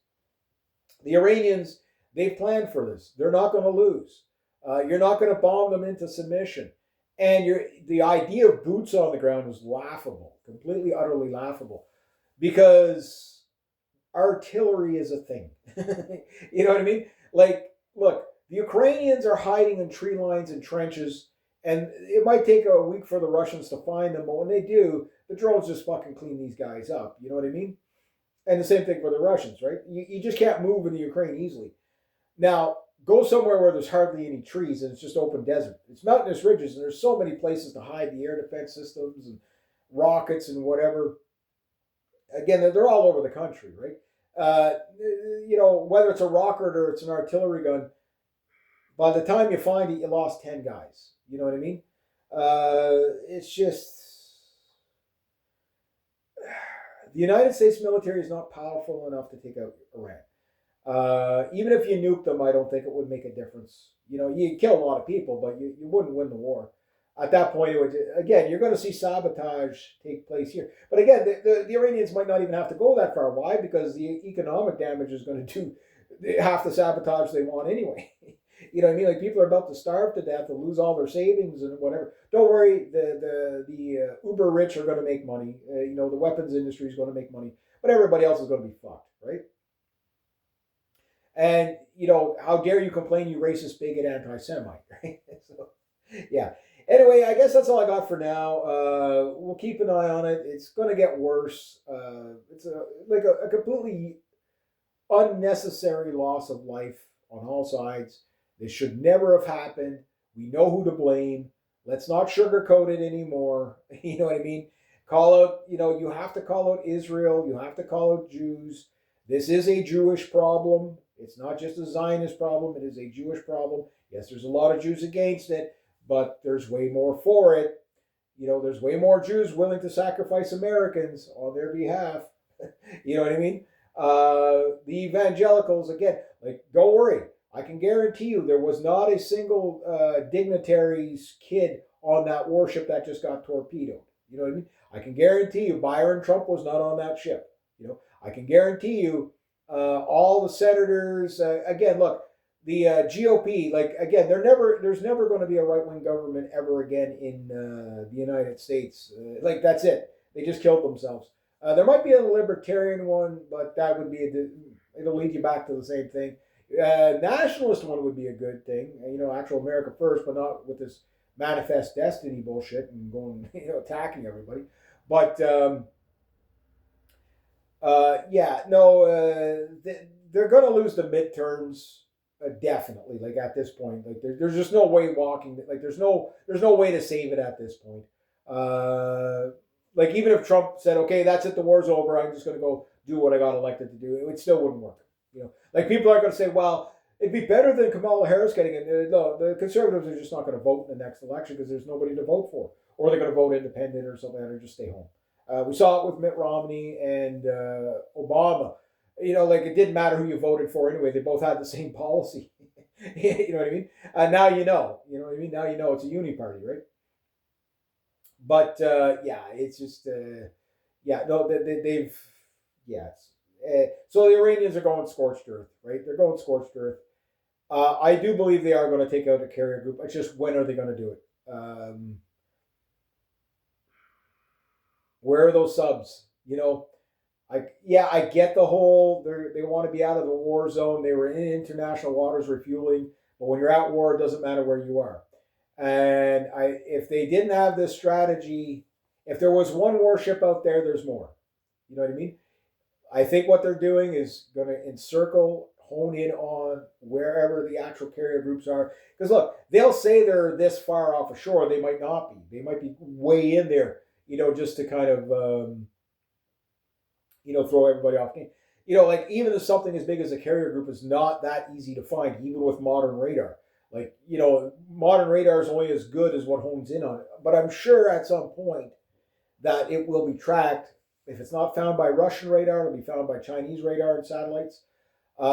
S2: The Iranians, they've planned for this. They're not going to lose. You're not going to bomb them into submission. And the idea of boots on the ground is laughable, completely, utterly laughable, because artillery is a thing. You know what I mean? Like, look, the Ukrainians are hiding in tree lines and trenches, and it might take a week for the Russians to find them, but when they do, the drones just fucking clean these guys up. You know what I mean? And the same thing for the Russians, right? You just can't move in the Ukraine easily. Now, go somewhere where there's hardly any trees and it's just open desert. It's mountainous ridges, and there's so many places to hide the air defense systems and rockets and whatever. Again, they're all over the country, right? Whether it's a rocket or it's an artillery gun, by the time you find it, you lost 10 guys. You know what I mean? It's just the United States military is not powerful enough to take out Iran. Even if you nuke them, I don't think it would make a difference. You kill a lot of people, but you wouldn't win the war. At that point, again, you're going to see sabotage take place here. But again, the Iranians might not even have to go that far. Why? Because the economic damage is going to do half the sabotage they want anyway. You know what I mean? Like, people are about to starve to death and lose all their savings and whatever. Don't worry, the uber rich are going to make money. The weapons industry is going to make money, but everybody else is going to be fucked, right? And how dare you complain, you racist, bigot, anti-Semite, right? So, yeah. Anyway, I guess that's all I got for now. We'll keep an eye on it. It's going to get worse. It's a completely unnecessary loss of life on all sides. This should never have happened. We know who to blame. Let's not sugarcoat it anymore. You know what I mean? Call out, you have to call out Israel. You have to call out Jews. This is a Jewish problem. It's not just a Zionist problem. It is a Jewish problem. Yes, there's a lot of Jews against it, but there's way more for it. There's way more Jews willing to sacrifice Americans on their behalf. You know what I mean? The evangelicals, again, don't worry. I can guarantee you there was not a single dignitary's kid on that warship that just got torpedoed. You know what I mean? I can guarantee you Byron Trump was not on that ship. I can guarantee you all the senators, again, look, the GOP, again, there's never going to be a right-wing government ever again in the United States. That's it. They just killed themselves. There might be a libertarian one, but that would be, it'll lead you back to the same thing. Nationalist one would be a good thing. Actual America first, but not with this manifest destiny bullshit and going, attacking everybody. But, they're going to lose the midterms. Definitely, at this point, there's just no way walking. There's no way to save it at this point. Even if Trump said, "Okay, that's it, the war's over. I'm just going to go do what I got elected to do," it still wouldn't work. People are going to say, "Well, it'd be better than Kamala Harris getting it." No, the conservatives are just not going to vote in the next election because there's nobody to vote for, or they're going to vote independent or something, or just stay home. We saw it with Mitt Romney and Obama. It didn't matter who you voted for anyway. They both had the same policy. You know what I mean? Now you know. You know what I mean? Now you know it's a uni party, right? But it's just they've so the Iranians are going scorched earth, right? They're going scorched earth. I do believe they are going to take out a carrier group. It's just, when are they going to do it? Where are those subs? I get the whole, they want to be out of the war zone. They were in international waters refueling, but when you're at war, it doesn't matter where you are. And if they didn't have this strategy, if there was one warship out there, there's more. You know what I mean? I think what they're doing is going to encircle, hone in on wherever the actual carrier groups are. Because look, they'll say they're this far off ashore. They might not be. They might be way in there, just to kind of, throw everybody off game. Even if something as big as a carrier group is not that easy to find, even with modern radar. Modern radar is only as good as what hones in on it. But I'm sure at some point that it will be tracked. If it's not found by Russian radar, it'll be found by Chinese radar and satellites.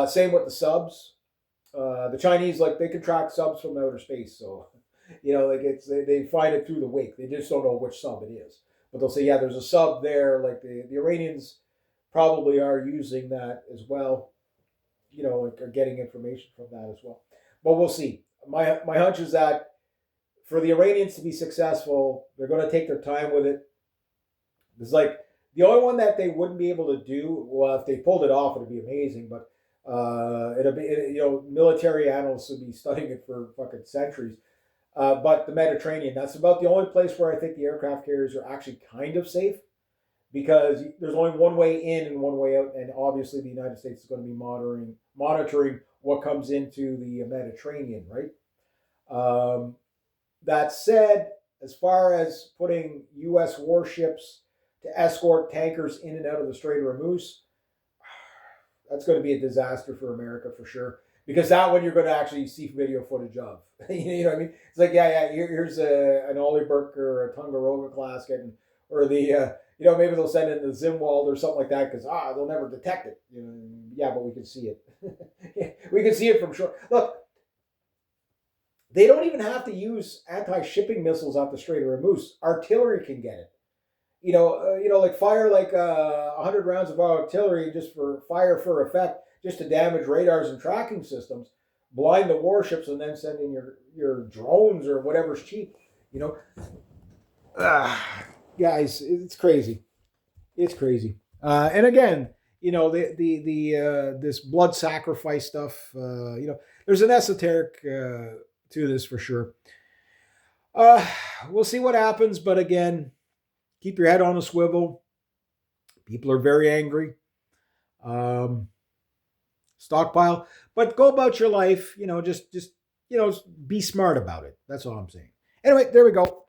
S2: Same with the subs. The Chinese, they can track subs from outer space. So, they find it through the wake. They just don't know which sub it is. But they'll say, yeah, there's a sub there. The Iranians probably are using that as well. Are getting information from that as well. But we'll see. My hunch is that for the Iranians to be successful, they're going to take their time with it. It's the only one that they wouldn't be able to do, well, if they pulled it off, it'd be amazing. But it'll be, military analysts would be studying it for fucking centuries. But the Mediterranean, that's about the only place where I think the aircraft carriers are actually kind of safe, because there's only one way in and one way out, and obviously the United States is going to be monitoring what comes into the Mediterranean, right? That said, as far as putting U.S. warships to escort tankers in and out of the Strait of Hormuz, that's going to be a disaster for America for sure. Because that one you're going to actually see video footage of. You know what I mean? It's like, here's an Olyburk or a Tongaroga class getting, or the, maybe they'll send in the Zimwald or something like that because, they'll never detect it. Yeah, but we can see it. We can see it from shore. Look, they don't even have to use anti-shipping missiles off the Strait of Hormuz. Artillery can get it. Like fire like 100 rounds of artillery just for fire for effect, just to damage radars and tracking systems, blind the warships, and then send in your drones or whatever's cheap. Guys, it's crazy. It's crazy. And again, this blood sacrifice stuff. There's an esoteric to this for sure. We'll see what happens, but again, keep your head on a swivel. People are very angry. Stockpile, but go about your life. Just be smart about it. That's all I'm saying. Anyway, there we go.